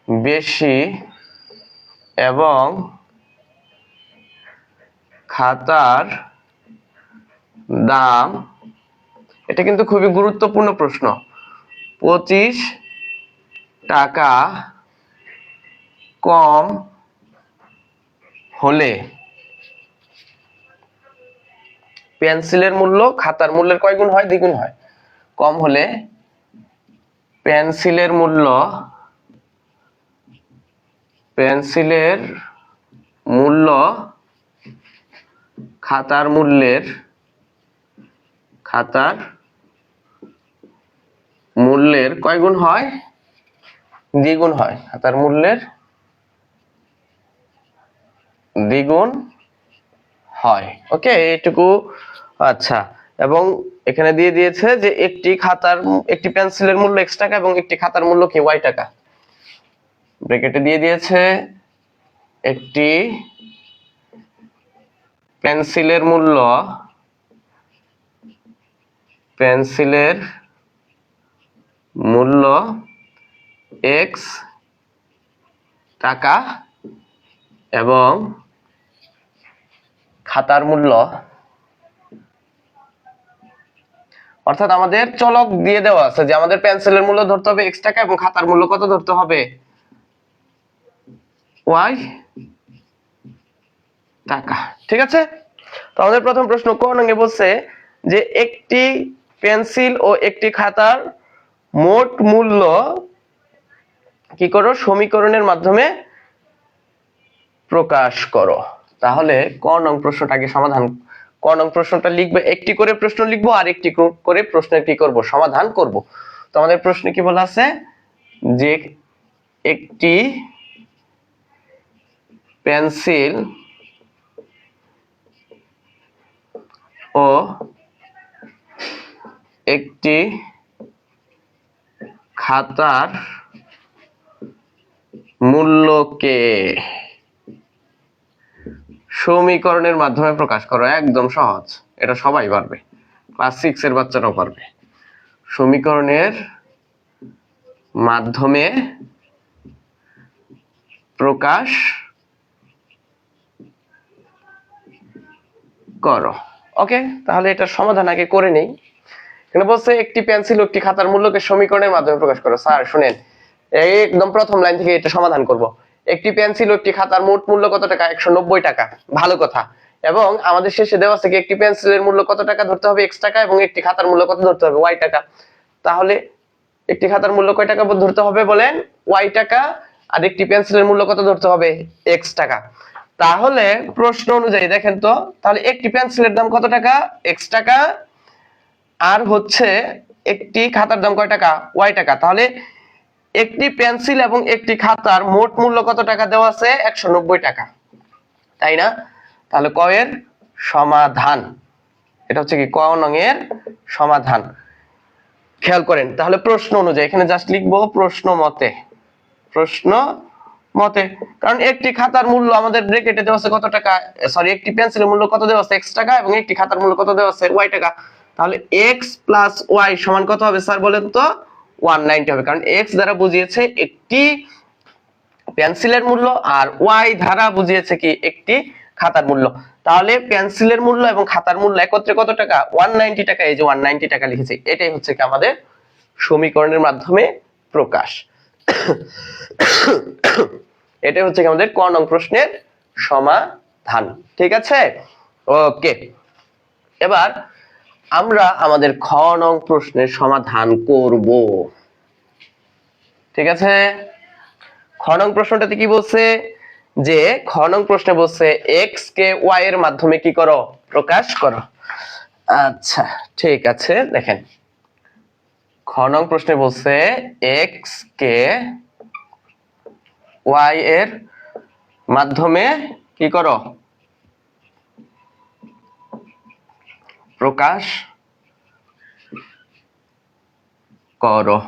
Speaker 1: বেশি এবং খাতার দাম, এটা কিন্তু খুবই গুরুত্বপূর্ণ প্রশ্ন, 25 টাকা কম হলে পেন্সিলের মূল্য খাতার মূল্যের কয় গুণ হয়, দ্বিগুণ হয়। কম হলে পেন্সিলের মূল্য খাতার মূল্যের কয় গুণ হয়, দ্বিগুণ হয়। খাতার মূল্যের দ্বিগুণ হয়। ওকে, এইটুকু। আচ্ছা, এবং এখানে দিয়ে দিয়েছে যে একটি পেন্সিলের মূল্য x টাকা এবং একটি খাতার মূল্য কি y টাকা। ব্র্যাকেটে দিয়ে দিয়েছে একটি পেন্সিলের মূল্য x টাকা এবং খাতার মূল্য, অর্থাৎ আমাদের চলক দিয়ে দেওয়া আছে যে আমাদের পেন্সিলের মূল্য ধরতে হবে x টাকা এবং খাতার মূল্য কত ধরতে হবে, y টাকা। ঠিক আছে, তো আমাদের প্রথম প্রশ্ন ক নং এ বলছে যে একটি পেন্সিল ও একটি খাতার মোট মূল্য কি করো, সমীকরণের মাধ্যমে প্রকাশ করো। তাহলে ক নং প্রশ্নটাকে সমাধান, ক নং প্রশ্নটা লিখবে, একটি করে প্রশ্ন লিখবো আর একটি করে প্রশ্নের কি করব, সমাধান করব। তো আমাদের প্রশ্নে কি বলা আছে যে একটি পেন্সিল ও একটি খাতার মূল্যকে সমীকরণের মাধ্যমে প্রকাশ করো। একদম সহজ, এটা সবাই পারবে, ক্লাস 6 এর বাচ্চারাও পারবে। সমীকরণের মাধ্যমে প্রকাশ করো। ওকে, তাহলে এটা সমাধান আগে করে নেই। এখানে বলছে একটি পেন্সিল ও একটি খাতার মূল্যকে সমীকরণের মাধ্যমে প্রকাশ করো। স্যার শুনেন, এই একদম প্রথম লাইন থেকে এটা সমাধান করব। একটি পেন্সিল ও একটি খাতার মোট মূল্য কত টাকা, 190 টাকা। ভালো কথা। এবং আমাদের শেষে দেওয়া আছে একটি পেন্সিলের মূল্য কত টাকা ধরতে হবে, x টাকা, এবং একটি খাতার মূল্য কত ধরতে হবে, y টাকা। তাহলে একটি খাতার মূল্য কয় টাকা ধরতে হবে বলেন, y টাকা, আর একটি পেন্সিলের মূল্য কত ধরতে হবে, x টাকা। তাহলে প্রশ্ন অনুযায়ী দেখেন তো, তাহলে একটি পেন্সিলের দাম কত টাকা, x টাকা, আর হচ্ছে একটি খাতার দাম কয় টাকা, y টাকা। তাহলে একটি পেন্সিল এবং একটি খাতার মোট মূল্য কত টাকা দেওয়া আছে, 190 টাকা, তাই না? তাহলে ক এর সমাধান, এটা হচ্ছে কি ক নং এর সমাধান। খেয়াল করেন, তাহলে প্রশ্ন অনুযায়ী এখানে জাস্ট লিখবো প্রশ্ন মতে, কারণ একটি খাতার মূল্য আমাদের ব্র্যাকেটে দেওয়া আছে কত টাকা, সরি একটি পেন্সিলের মূল্য কত দেওয়া আছে x টাকা এবং একটি খাতার মূল্য কত দেওয়া আছে y টাকা। তাহলে x প্লাস y সমান কত হবে স্যার বলেন তো 190 হবে, কারণ x দ্বারা বুঝিয়েছে একটি পেন্সিলের মূল্য আর y দ্বারা বুঝিয়েছে কি একটি খাতার মূল্য। তাহলে পেন্সিলের মূল্য এবং খাতার মূল্য একত্রে কত টাকা 190 টাকা, এই যে 190 টাকা লিখেছি, এটাই হচ্ছে কি আমাদের সমীকরণের মাধ্যমে প্রকাশ। এটাই হচ্ছে কি আমাদের ক নং প্রশ্নের সমাধান। ঠিক আছে, ওকে। এবার আমরা আমাদের খ নং প্রশ্নের সমাধান করব। ঠিক আছে, খ নং প্রশ্নটাতে কি বলছে যে খ নং প্রশ্নে বলছে x কে y এর মাধ্যমে কি করো প্রকাশ করো। আচ্ছা ঠিক আছে, দেখেন খ নং প্রশ্নে বলছে x কে y এর মাধ্যমে কি করো প্রকাশ করো।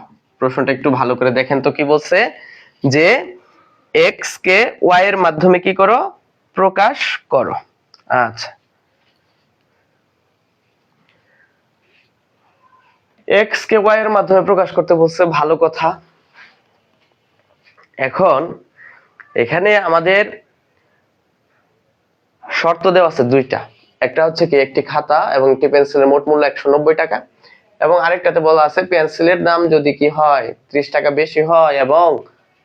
Speaker 1: প্রশ্নটা একটু ভালো করে দেখেন তো কি বলছে যে x কে y এর মাধ্যমে কি করো প্রকাশ করো। আচ্ছা, x কে y এর মাধ্যমে প্রকাশ করতে বলছে, ভালো কথা। এখন এখানে আমাদের শর্ত দেওয়া আছে দুইটা, একটা হচ্ছে কি একটি খাতা এবং একটি পেন্সিলের মোট মূল্য 190 টাকা, এবং আরেকটাতে বলা আছে পেন্সিলের দাম যদি কি হয় 30 টাকা বেশি হয় এবং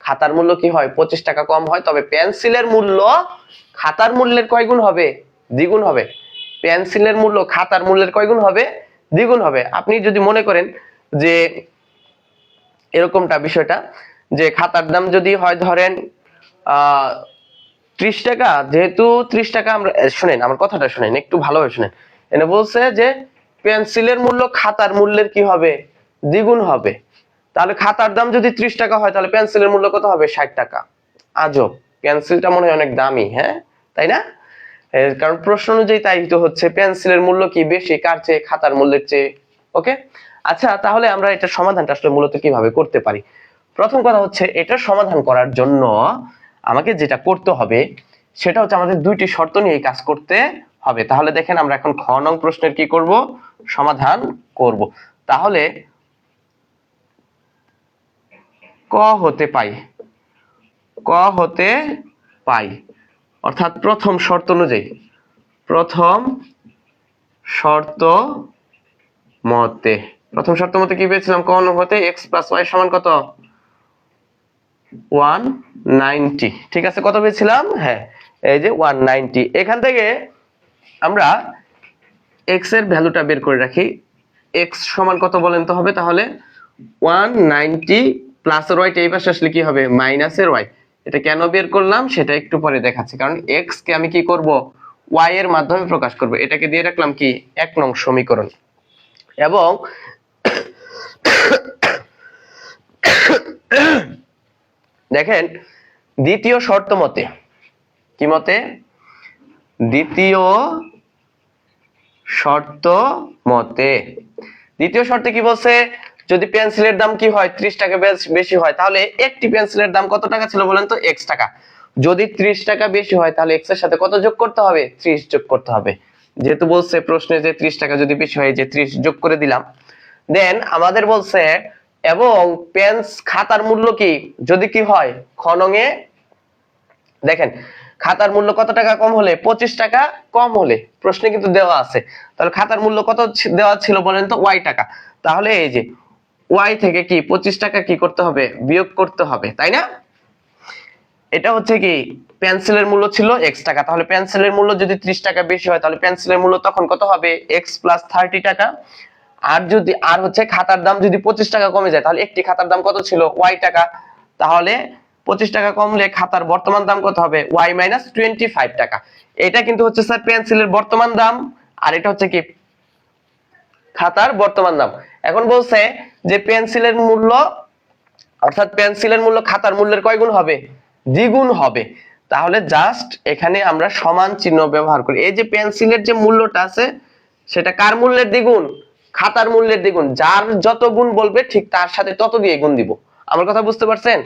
Speaker 1: খাতার মূল্য কি হয় 25 টাকা কম হয়, তবে পেন্সিলের মূল্য খাতার মূল্যের কয় গুণ হবে, দ্বিগুণ হবে। পেন্সিলের মূল্য খাতার মূল্যের কয় গুণ হবে, দ্বিগুণ হবে। আপনি যদি মনে করেন যে এরকমটা বিষয়টা যে খাতার দাম যদি হয় ধরেন 30 টাকা, যেহেতু 30 টাকা আমরা শুনেন আমার কথাটা শুনেন একটু ভালোভাবে শুনেন। এনে বলছে যে পেন্সিলের মূল্য খাতার মূল্যের কি হবে, দ্বিগুণ হবে। তাহলে খাতার দাম যদি 30 টাকা হয় তাহলে পেন্সিলের মূল্য কত হবে 60 টাকা। আজব, পেন্সিলটা মনে হয় অনেক দামি, হ্যাঁ তাই না? কারণ প্রশ্ন অনুযায়ী তাই তো হচ্ছে, পেন্সিলের মূল্য কি বেশি কার চেয়ে, খাতার মূল্যের চেয়ে। ওকে, আচ্ছা তাহলে আমরা এটা সমাধানটা আসলে মূলত কিভাবে করতে পারি। প্রথম কথা হচ্ছে এটা সমাধান করার জন্য আমাকে যেটা করতে হবে সেটা হচ্ছে আমাদের দুইটি শর্ত নিয়ে কাজ করতে হবে। তাহলে দেখেন আমরা এখন খ নং প্রশ্নের কি করব সমাধান করব। তাহলে ক হতে পাই, ক হতে পাই অর্থাৎ প্রথম শর্ত অনুযায়ী, প্রথম শর্ত মতে, প্রথম শর্ত মতে কি পেয়েছিলাম ক নং হতে x প্লাস y সমান কত 190। ঠিক আছে, কত পেয়েছিলাম, হ্যাঁ এই যে 190। এখান থেকে আমরা x এর ভ্যালুটা বের করে রাখি। x সমান কত বলেন তো হবে, তাহলে 190 প্লাস এর y এই পাশে আসলে কি হবে মাইনাস এর y। এটা কেন বের করলাম সেটা একটু পরে দেখাচ্ছি, কারণ x কে আমি কি করব y এর মাধ্যমে প্রকাশ করব। এটাকে দিয়ে রাখলাম কি 1 নং সমীকরণ। এবং দেখেন দ্বিতীয় শর্ত মতে, কি মতে, দ্বিতীয় শর্ত মতে, দ্বিতীয় শর্তে কি বলছে যদি পেন্সিলের দাম কি হয় 30 টাকা বেশি হয় তাহলে একটি পেন্সিলের দাম কত টাকা ছিল বলেন তো x টাকা। যদি 30 টাকা বেশি হয় তাহলে x এর সাথে কত যোগ করতে হবে 30 যোগ করতে হবে। যেহেতু বলছে প্রশ্নে যে 30 টাকা যদি বেশি হয় যে 30 যোগ করে দিলাম। দেন আমাদের বলছে এবং পেন্স খাতার মূল্য কি যদি কি হয় খ নং-এ দেখেন খাতার মূল্য কত টাকা কম হলে 25 টাকা কম হলে, প্রশ্নে কিন্তু দেওয়া আছে। তাহলে খাতার মূল্য কত দেওয়া ছিল বলেন তো y টাকা। তাহলে এই যে y থেকে কি 25 টাকা কি করতে হবে বিয়োগ করতে হবে, তাই না? এটা হচ্ছে কি পেন্সিলের মূল্য ছিল x টাকা, তাহলে পেন্সিলের মূল্য যদি 30 টাকা বেশি হয় তাহলে পেন্সিলের মূল্য তখন কত হবে x প্লাস 30 টাকা। আর যদি আর হচ্ছে খাতার দাম যদি 25 টাকা কমে যায় তাহলে একটি খাতার দাম কত ছিল y টাকা, তাহলে 25 টাকা কমলে খাতার বর্তমান দাম কত হবে y মাইনাস 25 টাকা। এটা কিন্তু হচ্ছে স্যার পেন্সিলের বর্তমান দাম আর এটা হচ্ছে কি খাতার বর্তমান দাম। এখন বলছে যে পেন্সিলের মূল্য অর্থাৎ পেন্সিলের মূল্য খাতার মূল্যের কয় গুণ হবে দ্বিগুণ হবে। তাহলে জাস্ট এখানে আমরা সমান চিহ্ন ব্যবহার করি। এই যে পেন্সিলের যে মূল্যটা আছে সেটা কার মূল্যের দ্বিগুণ খাতার মূল্যের দ্বিগুণ, যার যত গুণ বলবে ঠিক তার সাথে তত দিয়ে গুণ দিব। আমার কথা বুঝতে পারছেন?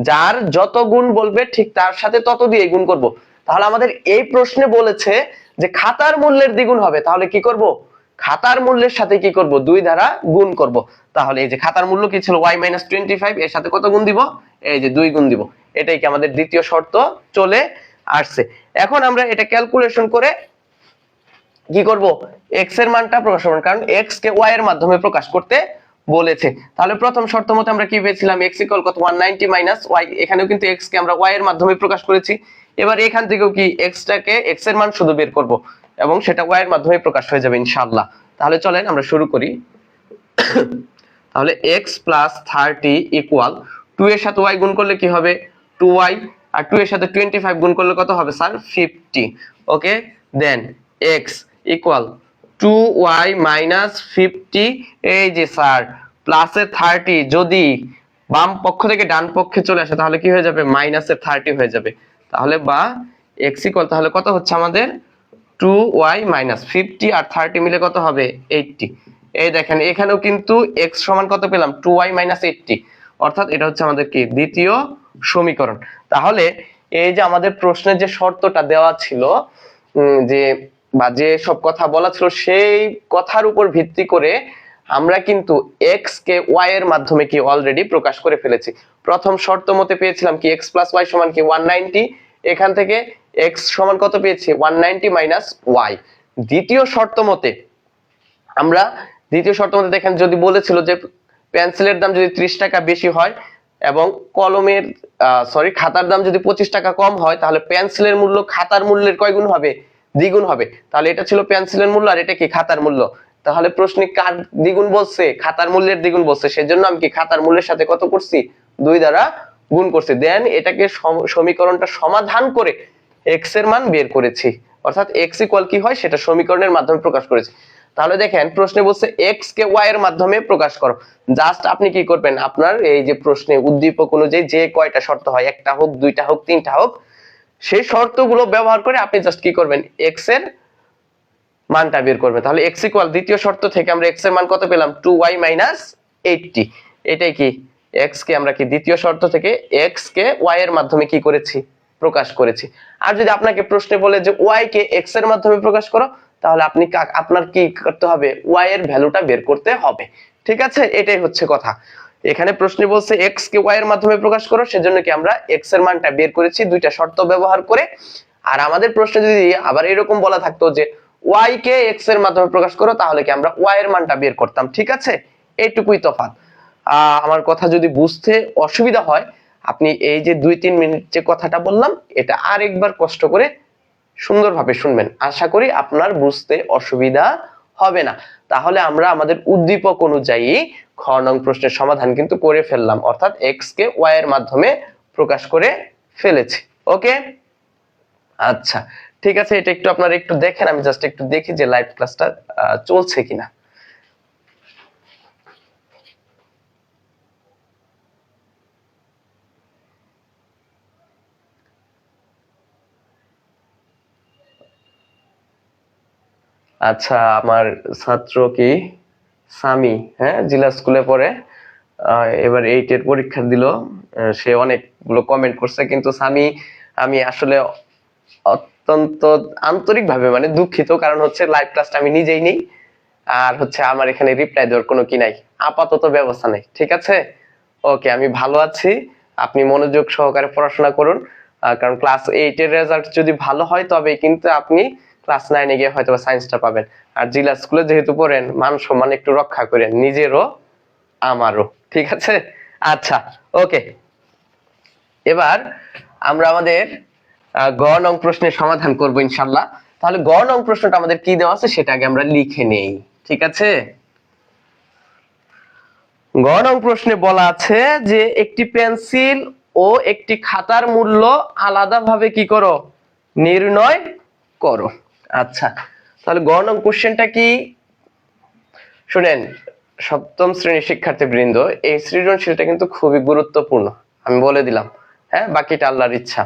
Speaker 1: যার যত গুণ বলবে ঠিক তার সাথে তত দিয়ে গুণ করব। তাহলে আমাদের এই প্রশ্নে বলেছে যে খাতার মূল্যের দ্বিগুণ হবে, তাহলে কি করব, খাতার মূল্যের সাথে কি করব, 2 দ্বারা গুণ করব। তাহলে এই যে খাতার মূল্য কি ছিল y - 25, এর সাথে কত গুণ দিব, এই যে 2 গুণ দিব। এটাই কি আমাদের দ্বিতীয় শর্ত চলে আসছে। এখন আমরা এটা ক্যালকুলেশন করে কি করব, x এর মানটা প্রকাশ করব, কারণ x কে y এর মাধ্যমে প্রকাশ করতে বলেছে। তাহলে প্রথম শর্ত মতে আমরা কি পেয়েছিলাম, x = কত 190 - y, এখানেও কিন্তু x কে আমরা y এর মাধ্যমে প্রকাশ করেছি। এবার এখান থেকেও কি x টাকে x এর মান শুধু বের করব এবং সেটা y এর মাধ্যমে প্রকাশ হয়ে যাবে ইনশাআল্লাহ। তাহলে চলেন আমরা শুরু করি। তাহলে x + 30 = 2 এর সাথে y গুণ করলে কি হবে 2y, আর 2 এর সাথে 25 গুণ করলে কত হবে স্যার 50। ওকে, দেন x = 2y - 50, এই যে স্যার প্লাসের 30 যদি বাম পক্ষ থেকে ডান পক্ষে চলে আসে তাহলে কি হয়ে যাবে মাইনাসের 30 হয়ে যাবে। তাহলে বা x = তাহলে কত হচ্ছে আমাদের 2y - 50 আর 30 মিলে কত হবে 80। এই দেখেন এখানেও কিন্তু x সমান কত পেলাম 2y - 80, অর্থাৎ এটা হচ্ছে আমাদের কি দ্বিতীয় সমীকরণ। তাহলে এই যে আমাদের প্রশ্নের যে শর্তটা দেওয়া ছিল, যে বা যে সব কথা বলা ছিল সেই কথার উপর ভিত্তি করে আমরা কিন্তু x কে y এর মাধ্যমে কি অলরেডি প্রকাশ করে ফেলেছি। প্রথম শর্ত মতে পেয়েছিলাম কি x + y সমান কি 190, এখান থেকে x সমান কত পেয়েছি 190 - y। দ্বিতীয় শর্ত মতে আমরা দেখেন যদি বলেছিল যে পেন্সিলের দাম যদি 30 টাকা বেশি হয় এবং কলমের খাতার দাম যদি 25 টাকা কম হয়, তাহলে পেন্সিলের মূল্য খাতার মূল্যের কয় গুণ হবে, দ্বিগুণ হবে। তাহলে এটা ছিল পেন্সিলের মূল্য আর এটা কি খাতার মূল্য। তাহলে প্রশ্নে কার দ্বিগুণ বলছে, খাতার মূল্যের দ্বিগুণ বলছে, সেজন্য আমি কি খাতার মূল্যের সাথে কত করছি 2 দ্বারা গুণ করছি। দেন এটাকে সমীকরণটা সমাধান করে x এর মান বের করেছি, অর্থাৎ x = কি হয় সেটা সমীকরণের মাধ্যমে প্রকাশ করেছি। তাহলে দেখেন প্রশ্নে বলছে x কে y এর মাধ্যমে প্রকাশ করো। জাস্ট আপনি কি করবেন, আপনার এই যে প্রশ্নে উদ্দীপক অনুযায়ী যে কয়টা শর্ত হয়, একটা হোক, দুইটা হোক, তিনটা হোক, সেই শর্তগুলো ব্যবহার করে আপনি জাস্ট কি করবেন x এর মানটা বের করবেন। তাহলে x = দ্বিতীয় শর্ত থেকে আমরা x এর মান কত পেলাম 2y - 80। এটাই কি x কে আমরা কি দ্বিতীয় শর্ত থেকে x কে y এর মাধ্যমে কি করেছি প্রকাশ করেছি। আর যদি আপনাকে প্রশ্নে বলে যে y কে x এর মাধ্যমে প্রকাশ করো, তাহলে আপনি আপনার কি করতে হবে y এর ভ্যালুটা বের করতে হবে। ঠিক আছে, এটাই হচ্ছে কথা। এখানে প্রশ্নে বলছে x কে y এর মাধ্যমে প্রকাশ করো, সেজন্য কি আমরা x এর মানটা বের করেছি দুইটা শর্ত ব্যবহার করে। আর আমাদের প্রশ্নে যদি আবার এরকম বলা থাকতো যে y কে x এর মাধ্যমে প্রকাশ করো, তাহলে কি আমরা y এর মানটা বের করতাম। ঠিক আছে, এইটুকুই তফাৎ। আমার কথা যদি বুঝতে অসুবিধা হয়, আপনি এই যে 2-3 মিনিট যে কথাটা বললাম এটা আরেকবার কষ্ট করে সুন্দরভাবে শুনবেন, আশা করি আপনার বুঝতে অসুবিধা হবে না। তাহলে আমরা আমাদের উদ্দীপক অনুযায়ী খ নং প্রশ্নের সমাধান কিন্তু করে ফেললাম, অর্থাৎ x কে y এর মাধ্যমে প্রকাশ করে ফেলেছি। ওকে, আচ্ছা ঠিক আছে, এটা একটু আপনারা একটু দেখেন, আমি জাস্ট একটু দেখি যে লাইভ ক্লাসটা চলছে কিনা। আচ্ছা, আমার ছাত্র কি সামি, হ্যাঁ জেলা স্কুলে পড়ে, এবার 8 এর পরীক্ষা দিল। সে অনেকগুলো কমেন্ট করছে, কিন্তু সামি আমি আসলে অত্যন্ত আন্তরিকভাবে মানে দুঃখিত, কারণ হচ্ছে লাইভ ক্লাসটা আমি নিজেই নেই, আর হচ্ছে আমার এখানে রিপ্লাই দেওয়ার কোনো কি নাই, আপাতত ব্যবস্থা নেই। ঠিক আছে, ওকে, আমি ভালো আছি, আপনি মনোযোগ সহকারে পড়াশোনা করুন, কারণ ক্লাস 8 এর রেজাল্ট যদি ভালো হয় তবে কিন্তু আপনি ক্লাস 9 এ গিয়ে হয়তো সায়েন্সটা পাবেন। আর জিলা স্কুলে যেহেতু পড়েন, মান সম্মান একটু রক্ষা করেন, নিজেরও আমারও। ঠিক আছে, আচ্ছা ওকে, এবার আমরা আমাদের গ নং প্রশ্নের সমাধান করব ইনশাআল্লাহ। তাহলে গ নং প্রশ্নটা আমাদের কি দেওয়া আছে সেটা আগে আমরা লিখে নেই। ঠিক আছে, গ নং প্রশ্নে বলা আছে যে একটি পেন্সিল ও একটি খাতার মূল্য আলাদাভাবে কি করো নির্ণয় করো। আচ্ছা, তাহলে গ নং কোশ্চেনটা কি শুনেন, সপ্তম শ্রেণীর শিক্ষার্থীবৃন্দ, এই সৃজনশীলটা কিন্তু খুবই গুরুত্বপূর্ণ, আমি বলে দিলাম। হ্যাঁ, বাকিটা আল্লাহর ইচ্ছা।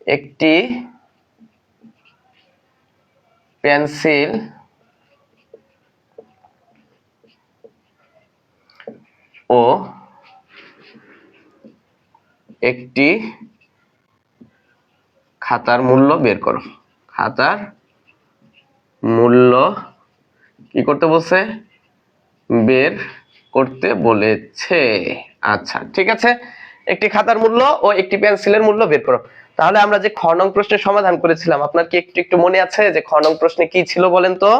Speaker 1: একটি পেন্সিল ও একটি খাতার মূল্য বের করো। খাতার মূল্য কি করতে বলছে? বের করতে বলেছে। আচ্ছা ঠিক আছে, একটি খাতার মূল্য ও একটি পেন্সিলের মূল্য বের করো। তাহলে আমরা যে খ নং প্রশ্নের সমাধান করেছিলাম, আপনার কি একটু একটু মনে আছে যে খ নং প্রশ্নে কি ছিল বলেন তো?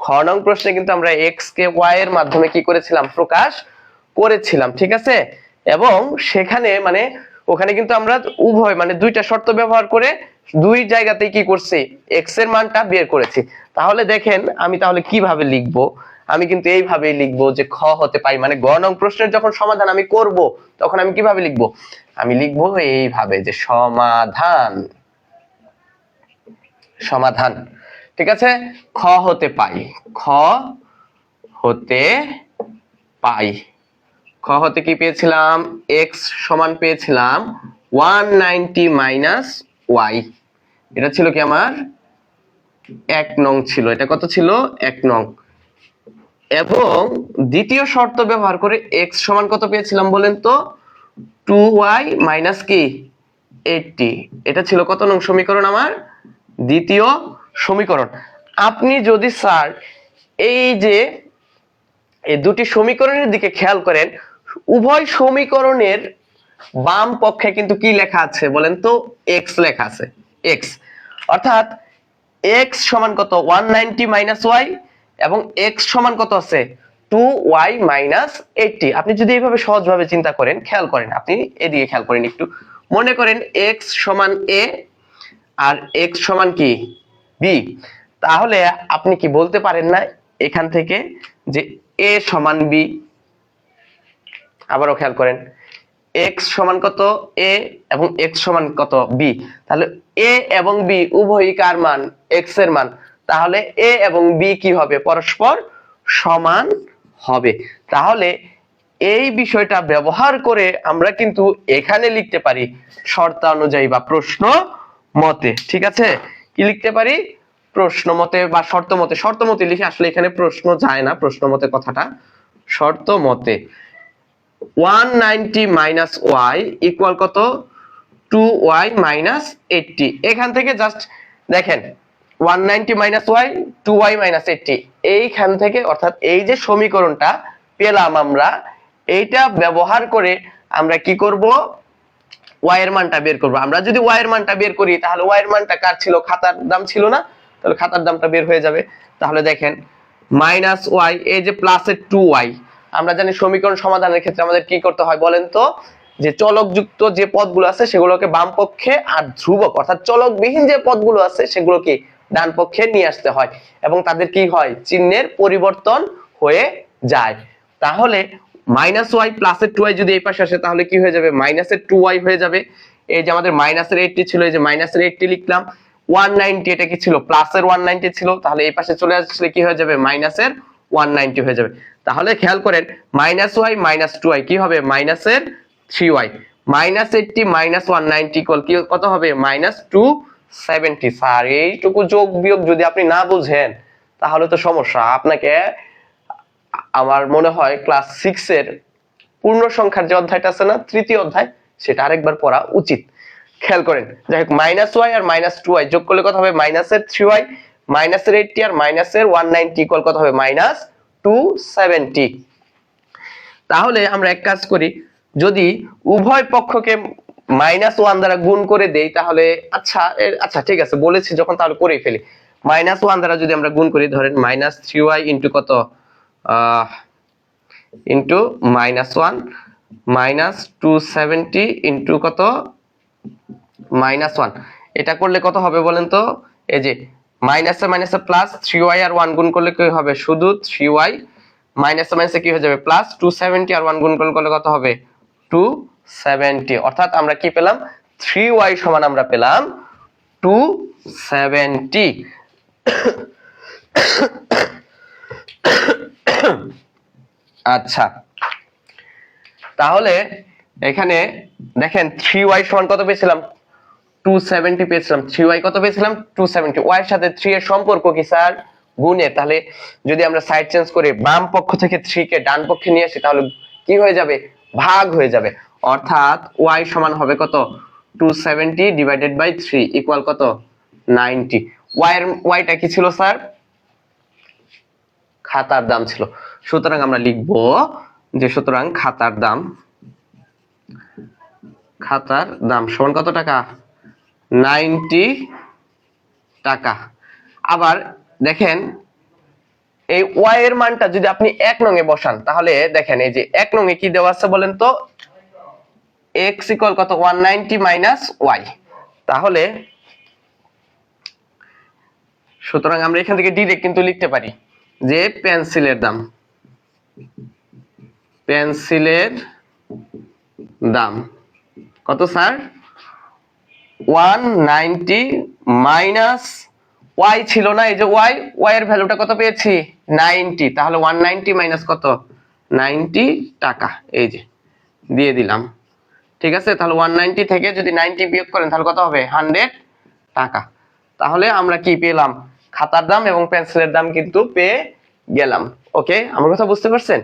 Speaker 1: খ নং প্রশ্নে কিন্তু আমরা x কে y এর মাধ্যমে কি করেছিলাম? প্রকাশ করেছিলাম, ঠিক আছে। এবং সেখানে মানে ওখানে কিন্তু আমরা উভয় মানে দুইটা শর্ত ব্যবহার করে দুই জায়গাতেই কি করছি? x এর মানটা বের করেছি। তাহলে দেখেন আমি তাহলে কিভাবে লিখবো? আমি কিন্তু এইভাবেই লিখবো যে খ হতে পাই মানে গ নং প্রশ্নের যখন সমাধান আমি করব তখন আমি কিভাবে লিখবো? আমি লিখবো এইভাবে যে সমাধান, সমাধান, ঠিক আছে। খ হতে পাই, খ হতে পাই, খ হতে কি পেয়েছিলাম? x সমান পেয়েছিলাম 190 মাইনাস y। এটা ছিল কি আমার 1 নং ছিল। এটা কত ছিল? 1 নং। এবং দ্বিতীয় শর্ত ব্যবহার করে x সমান কত পেয়েছিলাম বলেন তো? 2y মাইনাস কি 80। এটা ছিল কত নং সমীকরণ? আমার দ্বিতীয় সমীকরণ। আপনি যদি স্যার এই যে এই দুটি সমীকরণের দিকে খেয়াল করেন, উভয় সমীকরণের বাম পক্ষে কিন্তু কি লেখা আছে বলেন তো? x লেখা আছে, x। অর্থাৎ x সমান কত? 190 মাইনাস y এবং x সমান কত আছে? 2y minus 80। আপনি যদি এইভাবে সহজভাবে চিন্তা করেন, খেয়াল করেন, আপনি এদিকে খেয়াল করেন একটু, মনে করেন x সমান a আর x সমান কি b। তাহলে আপনি কি বলতে পারেন না এখান থেকে যে a সমান b? আবারও খেয়াল করেন, x সমান কত? a এবং x সমান কত? b। তাহলে a এবং b উভয়ই কার মান? x এর মান। তাহলে a এবং b কি হবে? পরস্পর সমান হবে। তাহলে এই বিষয়টা ব্যবহার করে আমরা কিন্তু এখানে লিখতে পারি শর্তানুযায়ী বা প্রশ্ন মতে, ঠিক আছে। কি লিখতে পারি? প্রশ্ন মতে বা শর্ত মতে। শর্ত মতে লিখে আসলে এখানে প্রশ্ন যায় না, প্রশ্ন মতে কথাটা শর্ত মতে। 190 মাইনাস y ইকুয়াল কত? 2y minus 80। এখান থেকে জাস্ট দেখেন 190 মাইনাস y 2y মাইনাস 80, এইখান থেকে অর্থাৎ এই যে সমীকরণটা পেলাম আমরা, এইটা ব্যবহার করে আমরা কি করব? y এর মানটা বের করব। আমরা যদি y এর মানটা বের করি তাহলে y এর মানটা কার ছিল? খাতার দাম ছিল না? তাহলে খাতার দামটা বের হয়ে যাবে। তাহলে দেখেন মাইনাস y, এই যে প্লাসের 2y, আমরা জানি সমীকরণ সমাধানের ক্ষেত্রে আমাদের কি করতে হয় বলেন তো? যে চলকযুক্ত যে পদগুলো আছে সেগুলোকে বাম পক্ষে, আর ধ্রুবক অর্থাৎ চলকবিহীন যে পদগুলো আছে সেগুলোকে ডান পক্ষে নিয়ে আসতে হয় এবং তাদের কি হয়? চিহ্নের পরিবর্তন হয়ে যায়। তাহলে মাইনাস ওয়াই প্লাসের 2y যদি এই পাশে আসে তাহলে কি হয়ে যাবে? মাইনাসের 2y হয়ে যাবে। এই যে আমাদের মাইনাসের 80 ছিল, এই যে মাইনাসের 80 লিখলাম। 190 এটা কি ছিল? প্লাসের 190 ছিল, তাহলে এই পাশে চলে আসলে কি হয়ে যাবে? মাইনাসের 190 হয়ে যাবে। তাহলে খেয়াল করেন মাইনাস ওয়াই মাইনাস 2y কি হবে? মাইনাসের 3y। মাইনাস 80 মাইনাস 190 ইকুয়াল কি কত হবে? মাইনাস 270। স্যার এইটুকু যোগ বিয়োগ যদি আপনি না বুঝেন তাহলে তো সমস্যা। আপনাকে আমার মনে হয় ক্লাস 6 এর পূর্ণ সংখ্যার যে অধ্যায়টা আছে না, তৃতীয় অধ্যায়, সেটা আরেকবার পড়া উচিত। খেয়াল করেন, যাই হোক মাইনাস ওয়াই আর মাইনাস 2y যোগ করলে কত হবে? মাইনাসের 3y, মাইনাসের 80 আর মাইনাসের 190 ইকুয়াল কত হবে? মাইনাস 270। তাহলে আমরা এক কাজ করি, যদি উভয় পক্ষকে -1 দ্বারা গুণ করে দেই তাহলে আচ্ছা ঠিক আছে বলেছি যখন, তাহলে করেই ফেলি। -1 দ্বারা যদি আমরা গুণ করি, ধরেন -3y ইনটু কত? ইনটু -1 -270 ইনটু কত? -1। এটা করলে কত হবে বলেন তো? এই যে মাইনাসে মাইনাসে প্লাস, 3y আর 1 গুণ করলে কি হবে? শুধু 3y। মাইনাসে মাইনাসে কি হয়ে যাবে? প্লাস 270 আর 1 গুণ করলে কত হবে? 270। অর্থাৎ আমরা কি পেলাম? 3y সমান আমরা পেলাম 270। আচ্ছা, তাহলে এখানে দেখেন 3y সমান কত পেয়েছিলাম? 270 পেয়েছিলাম। 3y কত পেয়েছিলাম? 270। y এর সাথে 3 এর সম্পর্ক কি স্যার? গুণের। তাহলে যদি আমরা সাইড চেঞ্জ করে বাম পক্ষ থেকে 3 কে ডান পক্ষে নিয়ে আসি তাহলে কি হয়ে যাবে? ভাগ হয়ে যাবে। অর্থাৎ y সমান হবে কত 270 ডিভাইডেড বাই 3 ইকুয়াল কত 90। y টা কি ছিল স্যার খাতার দাম ছিল। সুতরাং আমরা লিখব যে সুতরাং খাতার দাম সমান কত টাকা 90 টাকা। আবার দেখেন এই y এর মানটা যদি আপনি 1 নং এ বসান তাহলে দেখেন এই যে 1 নং এ কি দেওয়া আছে বলেন তো x ইকুয়াল কত 190 মাইনাস y। তাহলে সুতরাং আমরা এখান থেকে ডাইরেক্ট কিন্তু লিখতে পারি যে পেন্সিলের দাম কত স্যার 190 মাইনাস y ছিল না এই যে y এর ভ্যালুটা কত পেয়েছি 90। তাহলে 190 মাইনাস কত 90 টাকা এই যে দিয়ে দিলাম। ঠিক আছে, তাহলে 190 থেকে যদি 90 বিয়োগ করেন তাহলে কত হবে 100 টাকা। তাহলে আমরা কি পেলাম খাতার দাম এবং পেন্সিলের দাম কিন্তু পেয়ে গেলাম। ওকে, আমার কথা বুঝতে পারছেন?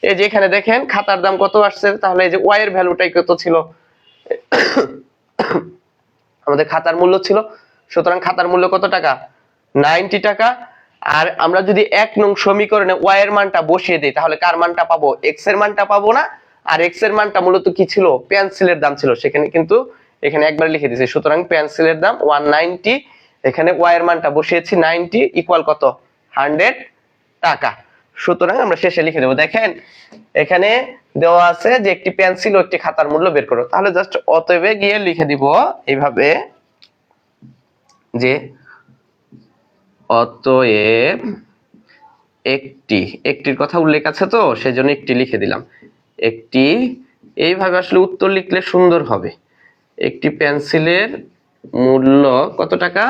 Speaker 1: এই যে এখানে দেখেন খাতার দাম কত আসছে, তাহলে এই যে y এর ভ্যালুটাই কত ছিল আমাদের খাতার মূল্য ছিল, সুতরাং খাতার মূল্য কত টাকা 90 টাকা। আর আমরা যদি 1 নং সমীকরণে y এর মানটা বসিয়ে দেই তাহলে কার মানটা পাবো x এর মানটা পাবো না। আর x এর মানটা মূলত কি ছিল পেন্সিলের দাম ছিল, সেখানে কিন্তু এখানে একবার লিখে দিয়েছি। সুতরাং পেন্সিলের দাম 190, এখানে y এর মানটা বসিয়েছি 90 ইকুয়াল কত 100 টাকা। সুতরাং আমরা শেষে লিখে দেব। দেখেন এখানে দেওয়া আছে যে একটি পেন্সিল ও একটি খাতার মূল্য বের করো, তাহলে জাস্ট অতএবে গিয়ে লিখে দিব এইভাবে যে অতএব একটির কথা উল্লেখ আছে তো সেজন্য একটি লিখে দিলাম। একটি এইভাবে আসলে উত্তর লিখলে সুন্দর হবে। একটি পেন্সিলের মূল্য কত টাকা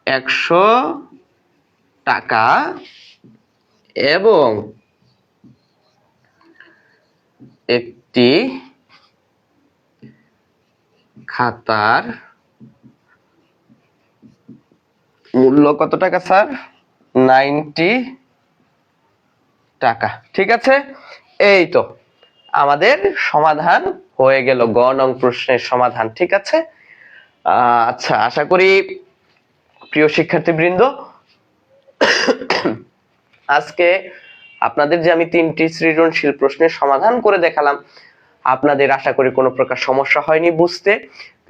Speaker 1: 100 টাকা এবং একটি খাতার মূল্য কত টাকা স্যার 90 টাকা। ঠিক আছে, এই তো আমাদের সমাধান হয়ে গেল গ নং প্রশ্নের সমাধান। ঠিক আছে, আচ্ছা আশা করি প্রিয় শিক্ষার্থীবৃন্দ আজকে আপনাদের যে আমি 3টি সৃজনশীল প্রশ্নের সমাধান করে দেখালাম আপনাদের আশা করি কোনো প্রকার সমস্যা হয়নি বুঝতে।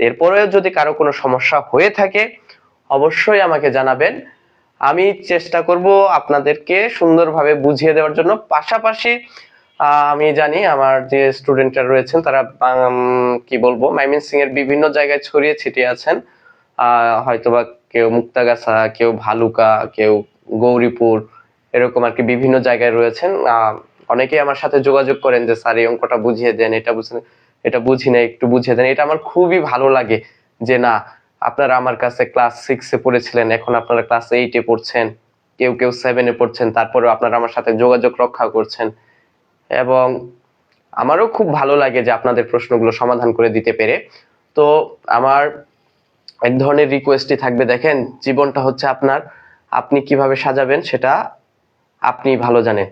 Speaker 1: এরপরেও যদি কারো কোনো সমস্যা হয়ে থাকে অবশ্যই আমাকে জানাবেন, আমি চেষ্টা করব আপনাদেরকে সুন্দরভাবে বুঝিয়ে দেওয়ার জন্য। পাশাপাশি আমি জানি আমার যে স্টুডেন্টরা রয়েছেন তারা কি বলবো ময়মনসিংহ এর বিভিন্ন জায়গায় ছড়িয়ে ছিটিয়ে আছেন, হয়তোবা কেউ মুক্তাগাছা, কেউ ভালুকা, কেউ গৌরীপুর, এরকম আর কি বিভিন্ন জায়গায় রয়েছেন। অনেকেই আমার সাথে যোগাযোগ করেন যে স্যার এই অঙ্কটা বুঝিয়ে দেন, এটা বুঝি না একটু বুঝিয়ে দেন। এটা আমার খুবই ভালো লাগে যে না আপনারা আমার কাছে ক্লাস 6-এ পড়েছিলেন, এখন আপনারা ক্লাস 8-এ পড়ছেন, কেউ 7-এ পড়ছেন, তারপরেও আপনারা আমার সাথে যোগাযোগ রক্ষা করছেন। এবং আমারও খুব ভালো লাগে যে আপনাদের প্রশ্নগুলো সমাধান করে দিতে পেরে। তো আমার এক ধরনের রিকোয়েস্টই থাকবে, দেখেন জীবনটা হচ্ছে আপনার, আপনি কিভাবে সাজাবেন সেটা আপনি ভালো জানেন।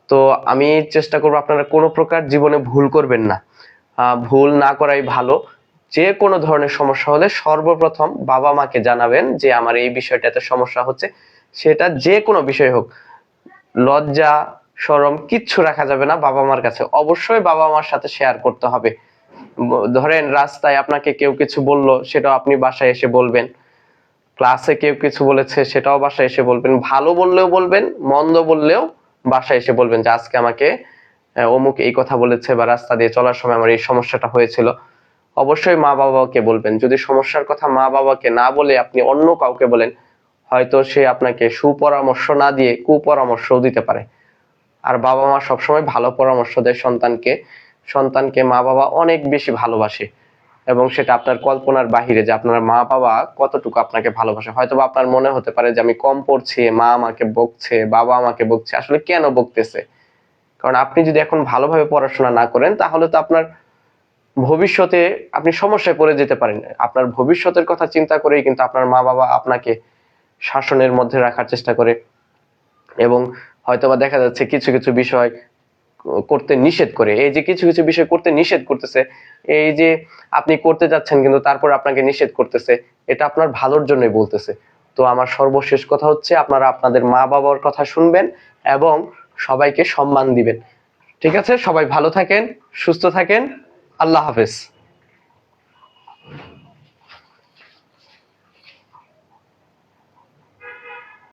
Speaker 1: তো আমি চেষ্টা করব আপনারা কোনো প্রকার জীবনে ভুল করবেন না, ভুল না করাই ভালো। যে কোনো ধরনের সমস্যা হলে সর্বপ্রথম বাবা মাকে জানাবেন যে আমার এই বিষয়টাতে সমস্যা হচ্ছে, সেটা যে কোনো বিষয় হোক, লজ্জা শরম কিচ্ছু রাখা যাবে না বাবা মার কাছে, অবশ্যই বাবা মার সাথে শেয়ার করতে হবে। ধরেন রাস্তায় আপনাকে কেউ কিছু বললো সেটাও আপনি বাসায় এসে বলবেন, ক্লাসে কেউ কিছু বলেছে সেটাও বাসায় এসে বলবেন, ভালো বললেও বলবেন মন্দ বললেও বাসায় এসে বলবেন যে আজকে আমাকে অমুক এই কথা বলেছে বা রাস্তা দিয়ে চলার সময় আমার এই সমস্যাটা হয়েছিল। অবশ্যই মা বাবাকে বলবেন। যদি সমস্যার কথা মা বাবাকে না বলে আপনি অন্য কাউকে বলেন হয়তো সে আপনাকে সুপরামর্শ না দিয়ে কুপরামর্শও দিতে পারে। আর বাবা মা সবসময় ভালো পরামর্শ দেয় সন্তানকে মা বাবা অনেক বেশি ভালোবাসে এবং সেটা আপনার কল্পনার বাহিরে যে আপনার মা বাবা কতটুকু আপনাকে ভালোবাসে। হয়তো আপনার মনে হতে পারে যে আমি কম পড়ছি, মা আমাকে বকছে, বাবা আমাকে বকছে, আসলে কেন বকতেছে? কারণ আপনি যদি এখন ভালোভাবে পড়াশোনা না করেন তাহলে তো আপনার ভবিষ্যতে আপনি সমস্যায় পড়ে যেতে পারেন। আপনার ভবিষ্যতের কথা চিন্তা করেই কিন্তু আপনার মা বাবা আপনাকে শাসনের মধ্যে রাখার চেষ্টা করে। এবং হয়তোবা দেখা যাচ্ছে কিছু কিছু বিষয় করতে নিষেধ করে, এই যে কিছু কিছু বিষয় করতে নিষেধ করতেছে, এই যে আপনি করতে যাচ্ছেন কিন্তু তারপর আপনাকে নিষেধ করতেছে, এটা আপনার ভালোর জন্যই বলতেছে। তো আমার সর্বশেষ কথা হচ্ছে আপনারা আপনাদের মা বাবার কথা শুনবেন এবং সবাইকে সম্মান দিবেন। ঠিক আছে, সবাই ভালো থাকেন, সুস্থ থাকেন, আল্লাহ হাফেজ।